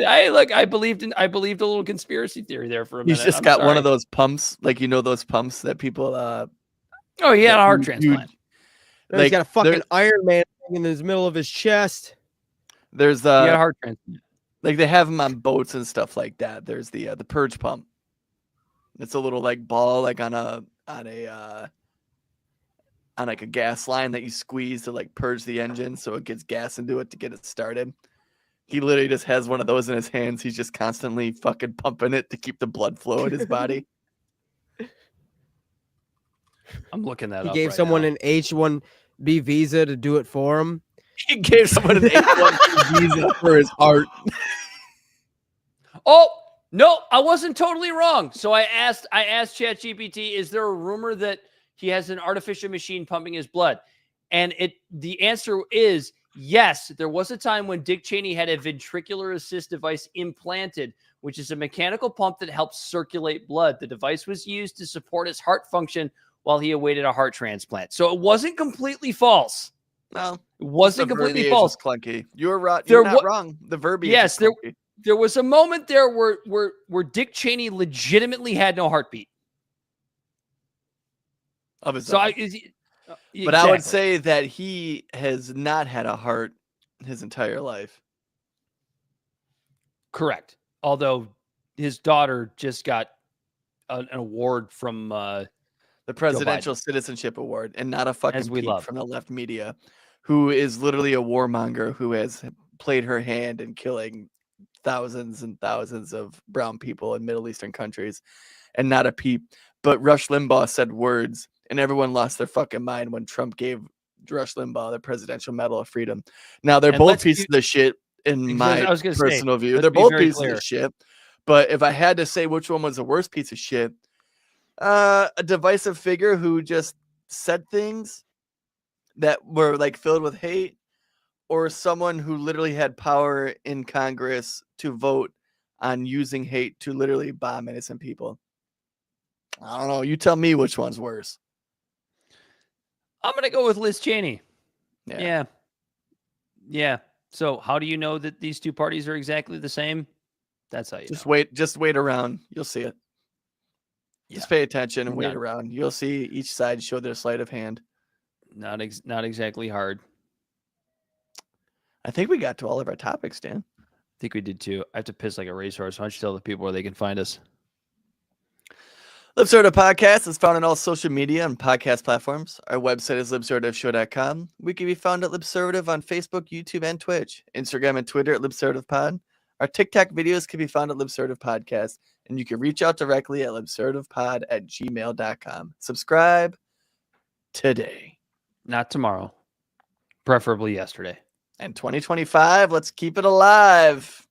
I believed a little conspiracy theory there for a minute. He's just got one of those pumps, like those pumps that people oh, he had a heart transplant. Like, he's got a fucking Iron Man in the middle of his chest. There's he had a heart transplant. Like they have them on boats and stuff like that. There's the purge pump. It's a little like ball like on like a gas line that you squeeze to like purge the engine so it gets gas into it to get it started. He literally just has one of those in his hands. He's just constantly fucking pumping it to keep the blood flow in his body. I'm looking that up. He gave someone an H-1B visa to do it for him. He gave someone an H-1B visa for his heart. Oh, no, I wasn't totally wrong. So I asked ChatGPT, is there a rumor that he has an artificial machine pumping his blood? And the answer is yes. There was a time when Dick Cheney had a ventricular assist device implanted, which is a mechanical pump that helps circulate blood. The device was used to support his heart function while he awaited a heart transplant. So it wasn't completely false. No, it wasn't completely false. Clunky. You're right. You're not wrong. The verbiage. Yes, there was a moment there where Dick Cheney legitimately had no heartbeat. Of his own. But I would say that he has not had a heart his entire life. Correct. Although his daughter just got an award from the Presidential Citizenship Award, and not a fucking As we peep love. from the left media, who is literally a warmonger who has played her hand in killing thousands and thousands of brown people in Middle Eastern countries, and not a peep. But Rush Limbaugh said words, and everyone lost their fucking mind when Trump gave Rush Limbaugh the Presidential Medal of Freedom. Now, they're both pieces of shit in my personal view. They're both pieces of shit. But if I had to say which one was the worst piece of shit, a divisive figure who just said things that were like filled with hate, or someone who literally had power in Congress to vote on using hate to literally bomb innocent people. I don't know. You tell me which one's worse. I'm going to go with Liz Cheney. Yeah. So how do you know that these two parties are exactly the same? That's how you know. Just wait around. You'll see it. Just pay attention and wait around. You'll see each side show their sleight of hand. Not exactly hard. I think we got to all of our topics, Dan. I think we did too. I have to piss like a racehorse. Why don't you tell the people where they can find us? Libservative Podcast is found on all social media and podcast platforms. Our website is libservativeshow.com. We can be found at Libservative on Facebook, YouTube, and Twitch. Instagram and Twitter at LibservativePod. Our TikTok videos can be found at Libservative Podcast. And you can reach out directly at libservativepod@gmail.com. Subscribe today. Not tomorrow. Preferably yesterday. And 2025, let's keep it alive.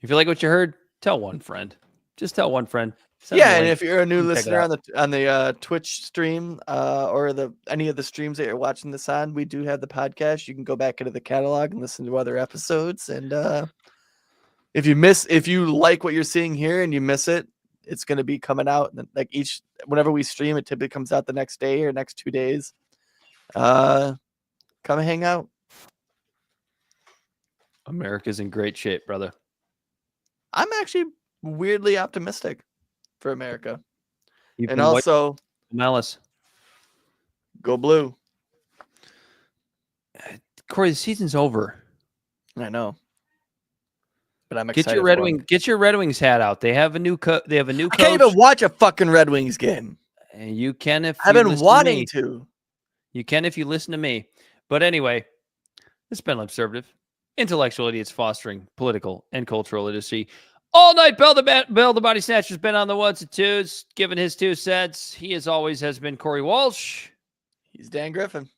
If you like what you heard, tell one friend. Just tell one friend. Send Yeah, them a and link. if you're a new Check it listener out. on the Twitch stream or any of the streams that you're watching this on, we do have the podcast. You can go back into the catalog and listen to other episodes. And if you like what you're seeing here and you miss it, it's going to be coming out like whenever we stream. It typically comes out the next day or next 2 days. Come and hang out. America's in great shape, brother. I'm actually weirdly optimistic for America. You've And been also, Malice. go blue. Corey, the season's over. I know. But I'm excited. Get your Red Wings hat out. They have a new they have a new I coach. can't even watch a fucking Red Wings game. And you can if I've you been listen wanting to. Me. to. You can if you listen to me. But anyway, this has been Libservative. Intellectual idiots fostering political and cultural literacy. All night, Bill the Bodysnatcher has been on the ones and twos, giving his 2 cents. He, as always, has been Corey Walsh. He's Dan Griffin.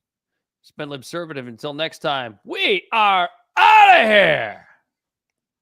It's been Libservative. Until next time, we are out of here.